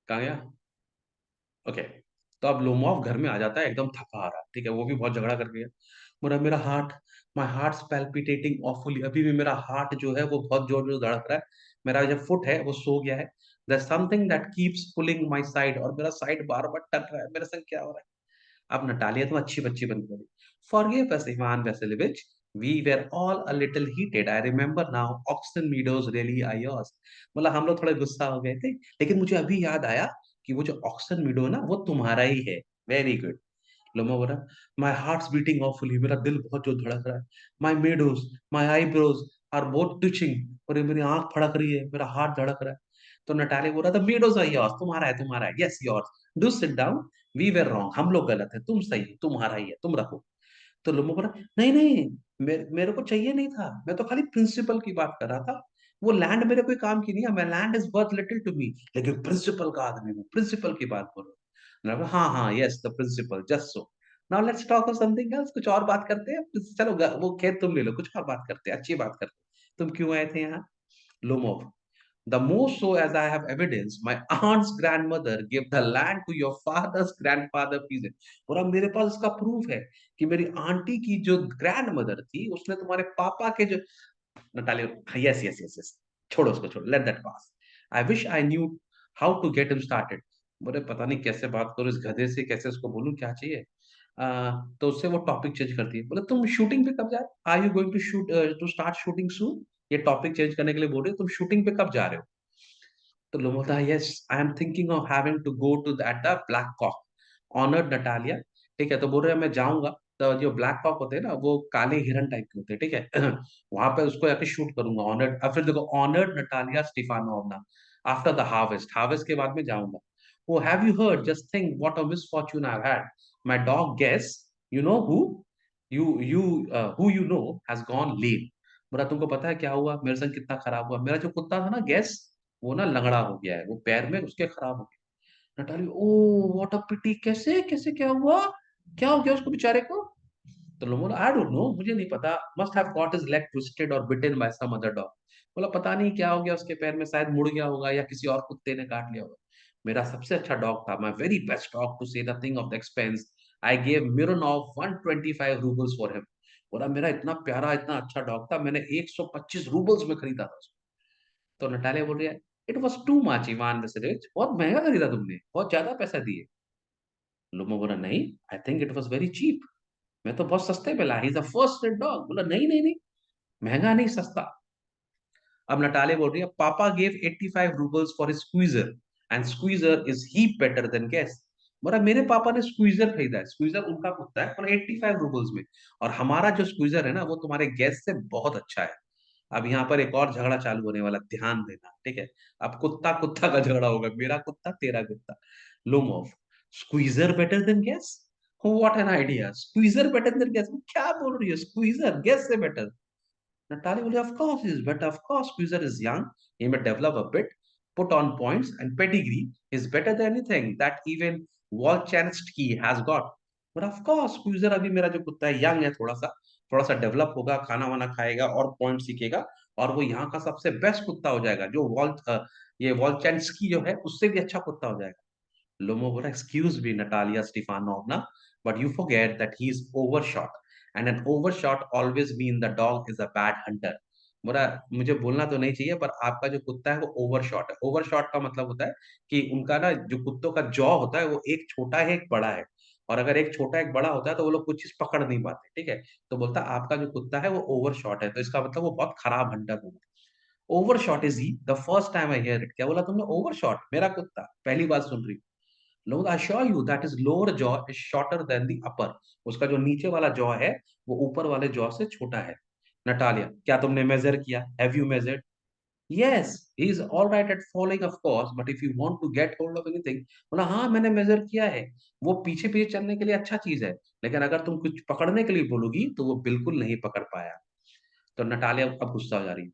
A: कहाँ गया? ओके। तो अब लोमोव घर में आ जाता है एकदम थका हारा, ठीक है? वो भी बहुत झगड़ा कर गया। बोला मेरा हार्ट, माय हार्ट्स पैल्पिटेटिंग ऑफुली, अभी भी मेरा हार्ट जो है वो बहुत ज़ोर-ज़ोर से धड़क रहा है। मेरा जो फुट है वो सो गया है। There is something that keeps pulling my side, और मेरा साइड बार-बार टन रहा है। मेरे संग क्या हो रहा है? अब नटालिया तो अच्छी बच्ची बन गई। "Forgive us, Ivan Vasilievich. We were all a little heated. I remember now. Oxen Meadows really are yours." मतलब हम लोग थोड़े गुस्सा हो गए थे, लेकिन मुझे अभी याद आया कि वो जो ऑक्सन मीडो है ना, वो तुम्हारा ही है। Very good. लोमो बोला, "माय हार्ट्स बीटिंग ऑफुली", मेरा दिल बहुत जोर धड़क रहा है। "My meadows, my eyebrows are both twitching", और ये मेरी आँख फड़क रही है, मेरा हाथ धड़क रहा है। तो नटाली बोल रहा था, "मेडोज़ आर योर्स", तुम्हारा है, yes yours. "Do sit down, we were wrong", हम लोग गलत हैं, तुम सही हो, तुम्हारा ही है, तुम रखो। तो लोमो बोला, "नहीं, नहीं, मेरे को चाहिए नहीं था, मैं तो खाली प्रिंसिपल की बात कर रहा था। वो लैंड मेरे कोई काम की नहीं है, मैं land is worth little to me, लेकिन प्रिंसिपल का आदमी हूँ, प्रिंसिपल की बात बोल रहा हूँ।" मैंने बोला, "हाँ, हाँ, yes the principle, just so. Now let's talk of something else", कुछ और बात करते हैं। चलो वो खेत तुम ले लो, कुछ और बात करते हैं, अच्छी बात करते हैं। तुम क्यों आए थे यहाँ? लोमो, the more so as I have evidence, my aunt's grandmother gave the land to your father's grandfather peasant। बोला मेरे पास इसका प्रूफ है कि मेरी आंटी की जो ग्रैंडमदर थी, उसने तुम्हारे पापा के जो, Natalie, yes yes yes yes, छोड़ो उसको, छोड़ो, let that pass. I wish I knew how to get him started. बोले पता नहीं कैसे बात करूं इस गधे से, कैसे उसको बोलूं क्या चाहिए। तो उससे वो टॉपिक चेंज करती है। बोले तुम शूटिंग पे कब जा रहे हो? Are you going to shoot, to start shooting soon? ये टॉपिक चेंज करने के लिए बोल रही हो, तुम शूटिंग पे कब जा रहे हो? तो लोग बोलता है, yes I am thinking of having to go to that the black cock, honoured Natalia. ठीक है, तो बोल रहे हैं मैं जाऊंगा। तो जो ब्लैक कॉक होते हैं ना, वो काले हिरन टाइप के होते हैं, ठीक है। वहां पे उसको जाके शूट करूंगा, ऑनर्ड। अब फिर देखो, honoured Natalia Stefanovna, after the harvest, harvest के बाद में जाऊंगा। वो have you heard, just think what a misfortune I have had, my dog Guess, you know who, you who you know has gone leave. बोला तुमको पता है क्या हुआ मेरे संग, कितना खराब हुआ, मेरा जो कुत्ता था ना गैस, वो ना लंगड़ा हो गया है, वो पैर में उसके खराब हो गया। नटाली, ओह व्हाट अ पिटी, कैसे कैसे क्या हुआ, क्या हो गया उसको बेचारे को? तो लोगों ने, आई डोंट नो, मुझे नहीं पता, must have got his leg twisted और बिटेन बाय सम अदर डॉग। बोला पता नहीं क्या हो गया उसके पैर में, शायद मुड़ गया होगा या किसी और कुत्ते ने काट लिया होगा। मेरा सबसे अच्छा डॉग था, my very best dog to say the thing of the expense, I gave Mironov 125 roubles for him. बोला मेरा इतना प्यारा, इतना अच्छा डॉग था, मैंने 125 रूबल्स में खरीदा था उसको। तो नटालिया बोल रही है, it was too much Ivan Veselich, बहुत महँगा खरीदा तुमने, बहुत ज़्यादा पैसा दिए। लोमो बोला, नहीं, I think it was very cheap. मैं तो बहुत सस्ते में लाया, he is the first red dog. बोला नहीं, नहीं, नहीं, महँगा नहीं, सस्ता। अब नटालिया बोल रही है, papa gave 85 roubles for Squeezer and Squeezer is heap better than Guess. बोला मेरे पापा ने स्क्वीज़र खरीदा है, स्क्वीज़र उनका कुत्ता है, पर 85 रूबल्स में, और हमारा जो स्क्वीज़र है ना, वो तुम्हारे गेस से बहुत अच्छा है। अब यहाँ पर एक और झगड़ा चालू होने वाला, ध्यान देना, ठीक है? अब कुत्ता-कुत्ता का झगड़ा होगा, मेरा कुत्ता, तेरा कुत्ता। Lomov, Squeezer better than Guess? What an idea! Squeezer better than Guess, क्या बोल रही हो? स्क्वीज़र गेस से better? Natalie will, of course, is better. Of course, Squeezer is young. He may develop a bit, put on points, and pedigree is better than anything that even Wolchansky has got. But of course, Squeezer अभी मेरा जो कुत्ता है young है, थोड़ा सा develop होगा, खाना वाना खाएगा और पॉइंट सीखेगा, और वो यहाँ का सबसे बेस्ट कुत्ता हो जाएगा, जो ये वॉल्चेंस्की जो है उससे भी अच्छा कुत्ता हो जाएगा। Lomo बोला, excuse me, Natalia Stefanovna, but you forget that he is overshot, and an overshot always mean the dog is a bad hunter। बोला मुझे बोलना तो नहीं चाहिए, पर आपका जो कुत्ता है वो ओवरशॉट है। ओवरशॉट का मतलब होता है कि उनका ना जो कुत्तों का जॉ होता है वो एक छोटा है, एक बड़ा है, और अगर एक छोटा एक बड़ा होता है तो वो लोग कुछ चीज पकड़ नहीं पाते, ठीक है? तो बोलता आपका जो कुत्ता है वो ओवरशॉट है, तो इसका मतलब वो बहुत खराब हंटर होगा। Overshot is he the first time I hear it. क्या बोला तुमने? ओवरशॉट, मेरा कुत्ता, पहली बार सुन रही हूँ। लोग, I assure you that his lower jaw is shorter than the upper. उसका जो नीचे वाला जॉ है वो ऊपर वाले जॉ से छोटा है। नटालिया, क्या तुमने मेजर किया? Have you measured? Yes, he is all right at following of course, but if you want to get hold of anything, बोला हाँ मैंने मेजर किया है, वो पीछे पीछे चलने के लिए अच्छा चीज है, लेकिन अगर तुम कुछ पकड़ने के लिए बोलोगी तो वो बिल्कुल नहीं पकड़ पाया। तो नटालिया अब गुस्सा हो जा रही है।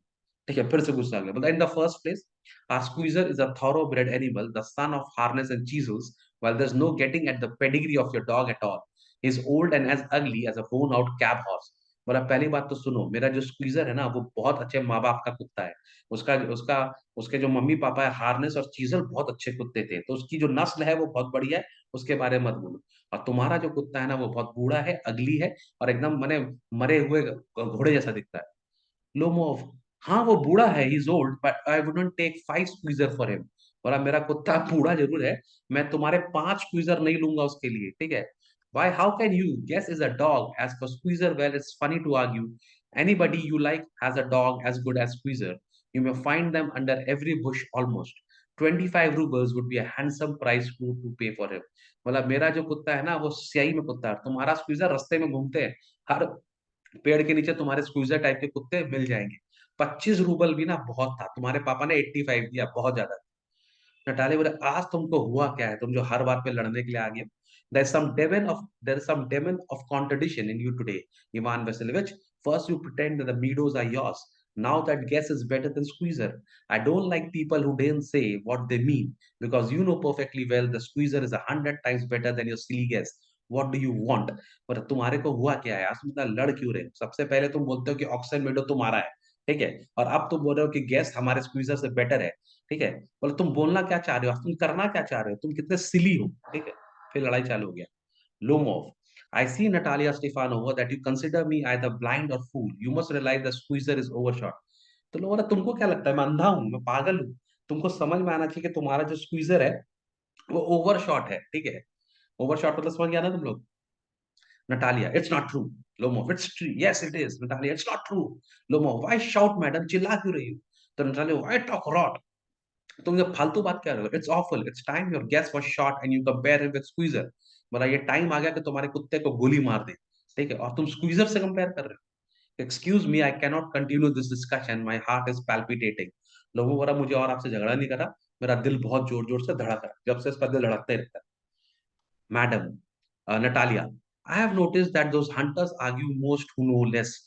A: ठीक है, फिर से गुस्सा आ गया। बोला इन the first place, a squeezer is a thoroughbred animal, the son of harness and chisels, while there's no getting at the pedigree of your dog at all. He's old and as ugly as a worn out cab horse. बोला पहली बात तो सुनो, मेरा जो squeezer है ना वो बहुत अच्छे माँ बाप का कुत्ता है। उसका उसका उसके जो मम्मी पापा है हार्नेस और चीजल बहुत अच्छे कुत्ते थे, तो उसकी जो नस्ल है वो बहुत बढ़िया है, उसके बारे में मत बोलो। और तुम्हारा जो कुत्ता है ना वो बहुत बूढ़ा है, अगली है, और एकदम माने मरे हुए घोड़े जैसा दिखता है। लोमोव, हाँ वो बूढ़ा है, he is old, but I wouldn't take 5 Squeezer for him. बोला मेरा कुत्ता बूढ़ा जरूर है, मैं तुम्हारे 5 स्क्वीजर नहीं लूंगा उसके लिए, ठीक है। Why, how can you guess is a dog as per squeezer? Well, it's funny to argue. Anybody you like has a dog as good as squeezer. You may find them under every bush almost. 25 rubles would be a handsome price to pay for him. बोला मेरा जो कुत्ता है ना वो स्याही में कुत्ता है, तुम्हारा स्क्वीजर रास्ते में घूमते हैं, हर पेड़ के नीचे तुम्हारे स्क्वीजर टाइप के कुत्ते मिल जाएंगे। 25 रूबल भी ना बहुत था, तुम्हारे पापा ने 85 दिया, बहुत ज्यादा। नटाले बोले आज तुमको हुआ क्या है, तुम जो हर बात पे लड़ने के लिए आ गए। There is some demon of contradiction in you today, Ivan Vasilevich. First you pretend that the meadows are yours. Now that guess is better than squeezer. I don't like people who didn't say what they mean, because you know perfectly well the squeezer is 100 times better than your silly guess. What do you want? पर तुम्हारे को हुआ क्या है आज, तुम इतना लड़ क्यों रहे हो? सबसे पहले तुम बोलते हो कि ऑक्सन मेडो तुम्हारा है, ठीक है, और अब तुम बोल रहे हो कि गैस हमारे स्क्वीजर से बेटर है, ठीक है। बोले तुम बोलना क्या चाह रहे हो, तुम करना क्या चाह रहे हो, तुम कितने सिली हो, ठीक है। फिर लड़ाई चालू हो गया। Lomov. I see Natalia Stefanova that you consider me either blind or fool. You must realize the squeezer is overshot. तो लोगों ने तुमको क्या लगता है मैं अंधा हूँ, मैं पागल हूँ? तुमको समझ में आना चाहिए कि तुम्हारा जो स्क्वीजर है वो ओवरशॉट है, ठीक है। ओवरशॉट मतलब समझ गया ना तुम लोग? Natalia, it's not true. Lomov, it's true. Yes, it is. Natalia, it's not true. Lomov, why shout, madam? चिल्ला क्यों रही हो? तो नटालिया, why talk rot? तुम ये फालतू बात क्या कर रहे हो? It's awful, it's time your Guess was shot and you compare him with Squeezer. बोला ये टाइम आ गया कि तुम्हारे कुत्ते को गोली मार दे, ठीक है, और तुम स्क्वीजर से कंपेयर कर रहे हो। Excuse me, I can not continue this discussion, my heart is palpitating. लोगों बोला मुझे और आपसे झगड़ा नहीं करा, मेरा दिल बहुत जोर जोर से धड़क रहा है, जब से इसका दिल धड़कता ही रहता है। Madam, Natalia, I have notice that those hunters argue most who know less.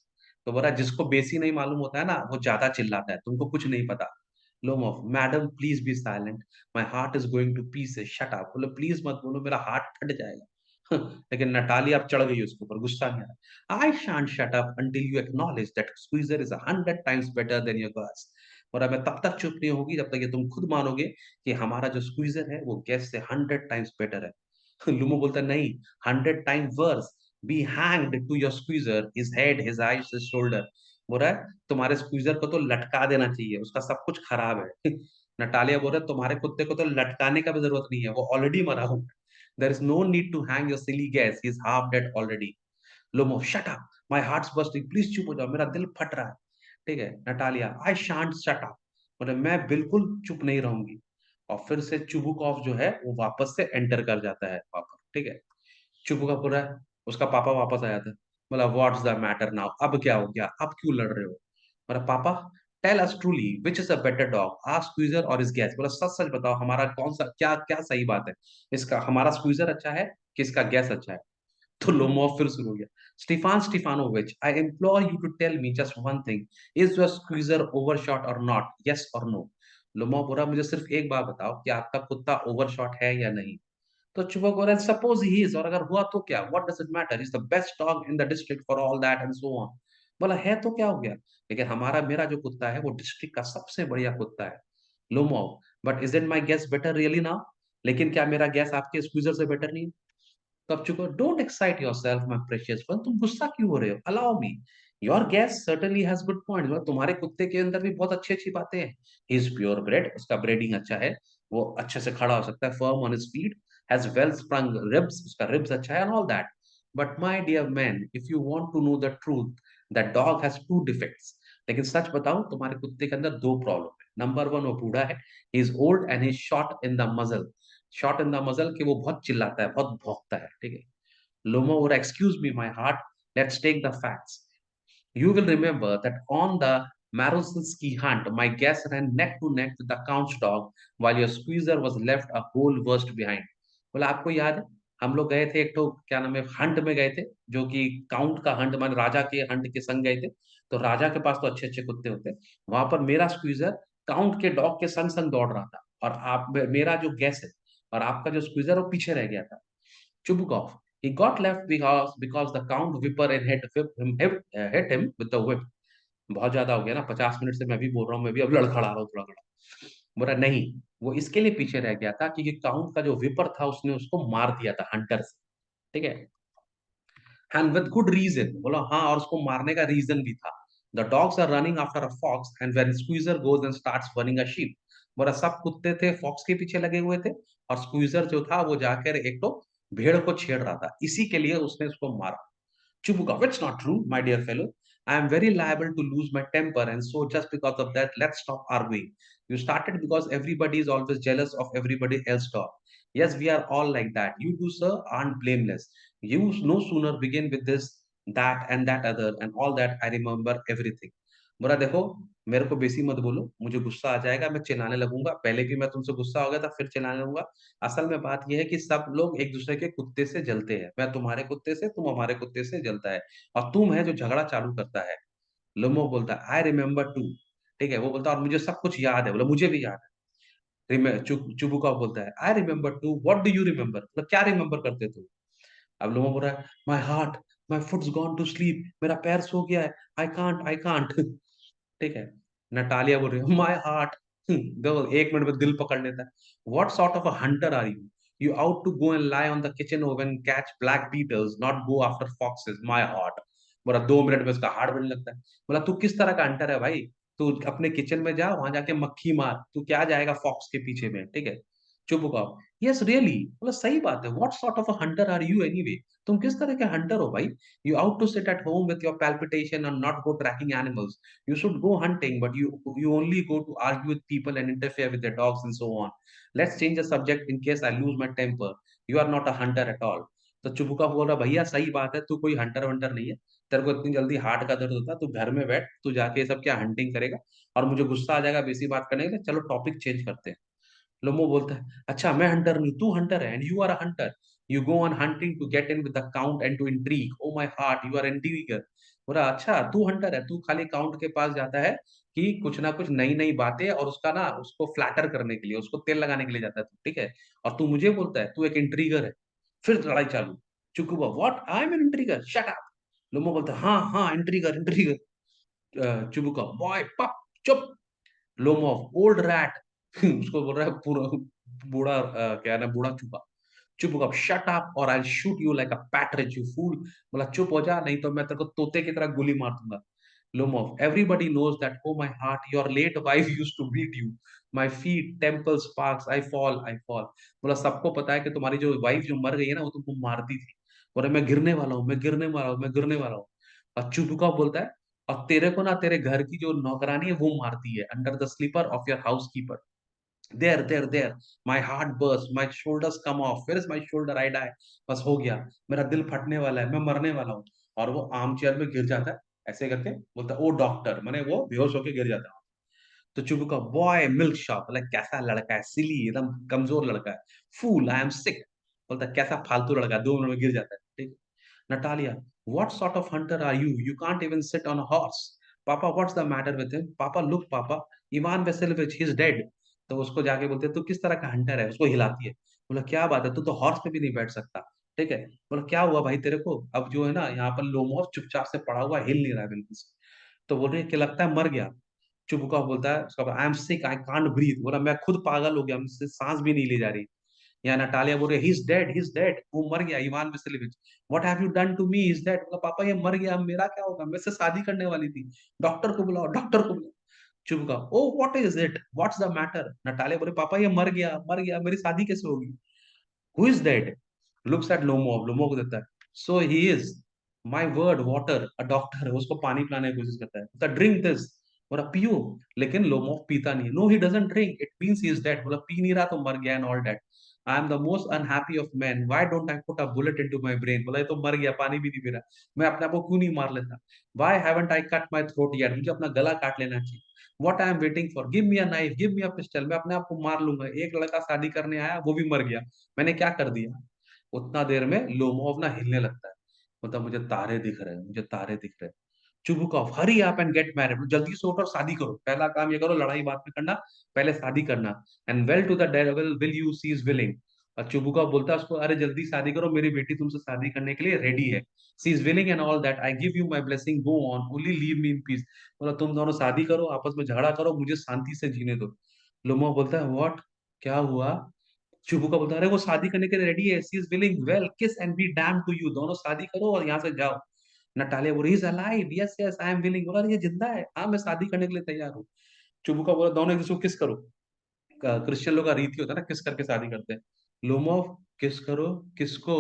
A: तो बोला जिसको बेसी नहीं मालूम होता है ना वो ज्यादा चिल्लाता है, तुमको कुछ नहीं पता। Lomov, madam please be silent, my heart is going to pieces, shut up. बोले प्लीज मत बोलो, मेरा हार्ट फट जाएगा। लेकिन नटाली अब चढ़ गई उसके ऊपर, गुस्सा नहीं आ रहा। I shan't shut up until you acknowledge that Squeezer is 100 times better than your Guess. और अब मैं तब तक चुप नहीं होगी जब तक ये तुम खुद मानोगे कि हमारा जो स्क्वीजर है वो गैस से 100 टाइम्स बेटर है। लुमो बोलता है नहीं, 100 time worse, be hanged to your Squeezer, his head, his eyes, his shoulder. बोल रहा है तुम्हारे स्क्वीजर को तो लटका देना चाहिए, उसका सब कुछ खराब है। नटालिया बोल रहा है तुम्हारे कुत्ते को तो लटकाने का भी जरूरत नहीं है, वो ऑलरेडी मरा हुआ है। There is no need to hang your silly Guess, he is half dead already. Lomov, shut up, my heart's bursting, please चुप हो जाओ, मेरा दिल फट रहा है, ठीक है। नटालिया, आई शांट शट अप, मतलब मैं बिल्कुल चुप नहीं रहूंगी। और फिर से चुबुकॉफ जो है वो वापस से एंटर कर जाता है वहां पर, ठीक है। चुबुका पूरा है, उसका पापा वापस आया था। बोला व्हाट्स द मैटर नाउ, अब क्या हो गया, अब क्यों लड़ रहे हो? बोला पापा, tell us truly which is a better dog, or Squeezer और इस गैस। बोला सच सच बताओ हमारा कौन सा, क्या क्या सही बात है, इसका हमारा स्क्वीजर अच्छा है कि इसका गैस अच्छा है? तो लोमोव फिर शुरू हो गया। Stefan Stefanovich, I implore you to tell me just one thing, is your Squeezer overshot or not, yes or no? Lomov बोला मुझे सिर्फ एक बात बताओ कि आपका कुत्ता ओवरशॉट है या नहीं? तो चुपक हो रहा है, सपोज ही इज, और अगर हुआ तो क्या, what does it matter, is the best dog in the district for all that and so on. बोला है तो क्या हो गया, लेकिन हमारा मेरा जो कुत्ता है वो डिस्ट्रिक्ट का सबसे बढ़िया कुत्ता है। Lomov, but is it my gas better really now? लेकिन क्या मेरा गैस आपके स्क्वीजर से बेटर नहीं है? तो अब चुको, don't excite yourself my precious one, तुम गुस्सा क्यों हो रहे हो, allow me. Your gas certainly has good points, मतलब तुम्हारे कुत्ते के अंदर भी बहुत अच्छी अच्छी बातें हैं। ही इज प्योर ब्रेड, उसका ब्रीडिंग अच्छा है, वो अच्छे से खड़ा हो सकता है, firm on his feet, has well sprung ribs, उसका रिब्स अच्छा है and all that. But my dear man, if you want to know the truth, that dog has two defects. लेकिन सच बताऊं, तुम्हारे कुत्ते के अंदर दो प्रॉब्लम है। नंबर वन, वो बूढ़ा है, he is old and he is short in the मजल। शॉर्ट इन द मजल कि वो बहुत चिल्लाता है, बहुत भौंकता है, ठीक है। Loma excuse me, my heart. Let's take the facts. You will remember that on the Marusinski hunt. My guest ran neck to neck with the count's dog, while your squeezer was left a whole worst behind. बोला आपको याद है हम लोग गए थे एक तो क्या नाम है हंट में गए थे जो कि काउंट का हंट मान राजा के हंट के संग गए थे तो राजा के पास तो अच्छे अच्छे कुत्ते होते हैं वहां पर मेरा स्क्वीजर काउंट के डॉग के संग संग दौड़ रहा था और आप मेरा जो गैस है और आपका जो स्क्वीजर वो पीछे रह गया था Chubukov. He got left because the count whipper and hit him with the whip. बहुत ज्यादा हो गया ना 50 मिनट से मैं भी बोल रहा हूँ मैं भी अब लड़खड़ा रहा हूँ थोड़ा थोड़ा बोला नहीं वो इसके लिए पीछे रह गया था क्योंकि काउंट का जो विपर था उसने उसको मार दिया था हंटर से ठीक है एंड विद गुड रीजन बोला हाँ और उसको मारने का रीजन भी था the dogs are running after a fox and when Squeezer goes and starts running a sheep बोला सब कुत्ते थे फॉक्स के पीछे लगे हुए थे और स्क्वीजर जो था वो जाकर एक तो भेड़ को छेड़ रहा था इसी के लिए उसने उसको मारा Chubukov, it's not true, my dear fellow. I am very liable to lose my temper, and so just because of that, let's stop arguing. You started because everybody is always jealous of everybody else's dog. Yes, we are all like that. You too, sir, aren't blameless. You no sooner begin with this, that, and that other, and all that. I remember everything. बोला देखो मेरे को बेसी मत बोलो मुझे गुस्सा आ जाएगा मैं चिल्लाने लगूंगा पहले भी मैं तुमसे गुस्सा हो गया था फिर चिल्लाने लगूंगा असल में बात यह है कि सब लोग एक दूसरे के कुत्ते से जलते हैं मैं तुम्हारे कुत्ते से तुम हमारे कुत्ते से जलता है और तुम है जो झगड़ा चालू करता है लोमो बोलता है आई रिमेम्बर टू ठीक है वो बोलता है और मुझे सब कुछ याद है बोला मुझे भी याद है चुबुका बोलता है I remember to what do you remember मतलब क्या रिमेम्बर करते थे अब लोगों बोल रहा है my heart my foot's gone to sleep मेरा पैर सो गया है आई कांट ठीक है नटालिया बोल रही है माय हार्ट देखो 1 मिनट में दिल पकड़ लेता है what sort of a hunter are you you ought to go and lie on the kitchen oven catch black beetles not go after foxes my heart बोला 2 मिनट में उसका हार्ट बनने लगता है बोला तू किस तरह का हंटर है भाई तू अपने किचन में जा वहां जाके मक्खी मार तू क्या जाएगा फॉक्स के पीछे में ठीक है चुप हो जाओ यस रियली बोला सही बात है what sort of a hunter are you anyway तुम किस तरह के हंटर हो भाई you ought to sit at home with your palpitation and not go tracking animals. You should go hunting, but you only go to argue with people and interfere with their dogs and so on. Let's change the subject in case I lose my temper. You are not a hunter at all. तो चुबुका बोल रहा भैया सही बात है तू कोई Hunter वंटर नहीं है तेरे को इतनी जल्दी हार्ट का दर्द होता है तू घर में बैठ तू जाके ये सब क्या हंटिंग करेगा और मुझे गुस्सा आ जाएगा बेसी बात करने के लिए चलो टॉपिक चेंज करते हैं लोमो बोलता है अच्छा मैं हंटर नहीं तू हंटर है and you are a hunter you go on hunting to get in with the count and to intrigue oh my heart you are intriguer बोला अच्छा तू हंटर है तू खाली काउंट के पास जाता है कि कुछ ना कुछ नई नई बातें और उसका ना उसको फ्लैटर करने के लिए उसको तेल लगाने के लिए जाता है तू ठीक है और तू मुझे बोलता है तू एक इंट्रीगर है फिर लड़ाई चालू चुकुबा what I am an intriguer shut up Lomov बोलता है हाँ हाँ इंट्रीगर इंट्रीगर चुबुका बॉय पप चुप लोमोव ओल्ड रैट उसको बोल रहा है पूरा बूढ़ा क्या है ना बूढ़ा चूहा चुप हो shut up or I shoot you like a partridge you fool बोला चुप हो जा नहीं तो मैं तेरे को तोते की तरह गोली मार दूंगा Lomov everybody knows that oh my heart your late wife used to beat you my feet temple sparks I fall बोला सबको पता है कि तुम्हारी जो वाइफ जो मर गई है ना वो तुमको मारती थी बोला मैं गिरने वाला हूँ मैं गिरने वाला हूँ मैं गिरने वाला हूँ और चुपका बोलता है और तेरे को ना तेरे घर की जो नौकरानी है वो मारती है under the slipper of your housekeeper there my heart burst my shoulders come off where is my shoulder I die बस हो गया मेरा दिल फटने वाला है मैं मरने वाला हूँ और वो आर्म चेयर में गिर जाता है ऐसे करके बोलता है ओ डॉक्टर मैंने वो बेहोश होके गिर जाता है तो चुप का बॉय मिल्क शॉप लाइक कैसा लड़का है सिली एकदम कमजोर लड़का है फूल आई एम सिक बोलता है कैसा फालतू लड़का है 2 मिनट में गिर जाता है ठीक Natalia what sort of hunter are you can't even sit on a horse papa what's the matter with him papa look papa Ivan Veselovich he is dead तो उसको जाके बोलते हैं तू किस तरह का हंटर है उसको हिलाती है बोला क्या बात है तू तो हॉर्स पे भी नहीं बैठ सकता ठीक है बोला क्या हुआ भाई तेरे को अब जो है ना यहाँ पर लोमोस चुपचाप से पड़ा हुआ हिल नहीं रहा है बिल्कुल से तो बोल रहे कि लगता है मर गया चुपका बोलता है उसका I am sick I can't breathe बोला मैं खुद पागल हो गया मुझसे सांस भी नहीं ली जा रही या नटालिया बोल रही ही इज डेड वो मर गया Ivan Vasilevich what have you done to me is dead बोला पापा ये मर गया अब मेरा क्या होगा मैं से शादी करने वाली थी डॉक्टर को बुलाओ चुप का ओ what is it what's the matter Natalia बोले पापा ये मर गया मेरी शादी कैसे होगी who is dead looks at Lomov को देता है so he is my word water a doctor है उसको पानी पिलाने की कोशिश करता है बोलता ड्रिंक दिस बोला पियो लेकिन लोमो पीता नहीं no he doesn't drink it means he is dead बोला पी नहीं रहा तो मर गया and all that I am the most unhappy of man, why don't I put a bullet into my brain. बोला ये तो मर गया, पानी भी नहीं पी रहा, मैं अपने आप को क्यों नहीं मार लेता? Why haven't I cut my throat yet, मुझे अपना गला काट लेना चाहिए। What I am waiting for, give me a knife, give me a pistol, मैं अपने आप को मार लूंगा। एक लड़का शादी करने आया, वो भी मर गया, मैंने क्या कर दिया? उतना देर में लोमोव ना हिलने लगता है, मतलब मुझे तारे दिख रहे हैं, मुझे तारे दिख रहे हैं। Chubukov, hurry up and get married, जल्दी से उठो और शादी करो, पहला काम ये करो, लड़ाई बाद में करना, पहले शादी करना। And well to the devil will you, she is willing. और चुबुकॉफ बोलता है उसको, अरे जल्दी शादी करो, मेरी बेटी तुमसे शादी करने के लिए रेडी है। She is willing and all that, I give you my blessing, go on, only leave me in peace. बोला तुम दोनों शादी करो, आपस में झगड़ा करो, मुझे शांति से जीने दो। लोमो बोलता है व्हाट, क्या हुआ? शुभू का बोलता है अरे वो शादी करने के लिए रेडी है, she is willing, well kiss and be damned to you, दोनों शादी करो और यहाँ से जाओ। नटालिया बोल रही is alive, yes yes I am willing, बोला ये जिंदा है, हाँ मैं शादी करने के लिए तैयार हूँ। चुबू का बोला दोनों एक दूसरे को किस करो, क्रिश्चियन लोग का रीति होता है ना, किस करके शादी करते हैं। लोमोव, किस करो, किसको?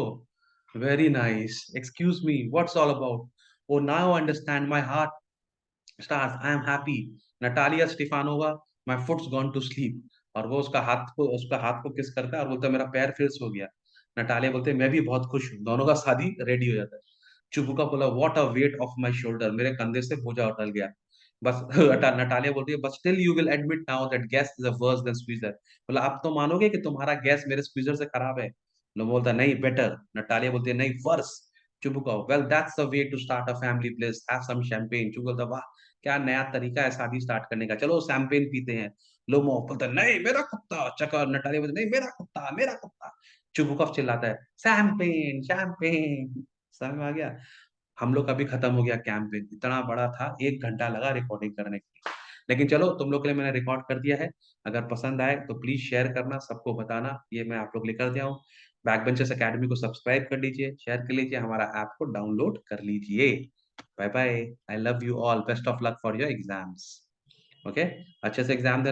A: Very nice, excuse me, what's all about? Oh now understand my heart stars, I am happy. Natalia Stepanovna, my foot's gone to sleep. और वो उसका हाथ को किस करता है और बोलता है मेरा पैर फिर सो गया। नटालिया बोलते हैं मैं भी बहुत खुश हूँ, दोनों का शादी रेडी हो जाता है। चुबुका बोला what a weight of my shoulder, मेरे कंधे से बोझा उतर गया। बस नटालिया बोलती है but still you will admit now that gas is worse than squeezer. बोला आप तो मानोगे कि तुम्हारा गैस मेरे स्क्वीजर से खराब है? लो बोलता है नहीं बेटर। नटालिया बोलती है नहीं worse. Chubukov, well that's the way to start a family place, have some champagne. Chubukov बोलता वाह क्या नया तरीका है शादी स्टार्ट करने का, चलो शैंपेन पीते हैं। लोमो बोलता है नहीं मेरा कुत्ता, चका नटालिया बोलती है नहीं मेरा कुत्ता, मेरा कुत्ता। चुबुकॉफ चिल्लाता है शैंपेन शैंपेन। समझ में आ गया? हम लोग का भी खत्म हो गया कैंपेन, इतना बड़ा था, 1 घंटा लगा रिकॉर्डिंग करने के लिए। लेकिन चलो तुम लोग के लिए मैंने रिकॉर्ड कर दिया है, अगर पसंद आए तो प्लीज़ शेयर करना, सबको बताना, ये मैं आप लोग के लिए कर दिया हूँ। बैकबेंचर्स अकेडमी को सब्सक्राइब कर लीजिए, शेयर कर लीजिए, हमारा ऐप को डाउनलोड कर लीजिए। Bye bye, I love you all, best of luck for your exams. Okay? अच्छे से एग्ज़ाम देना।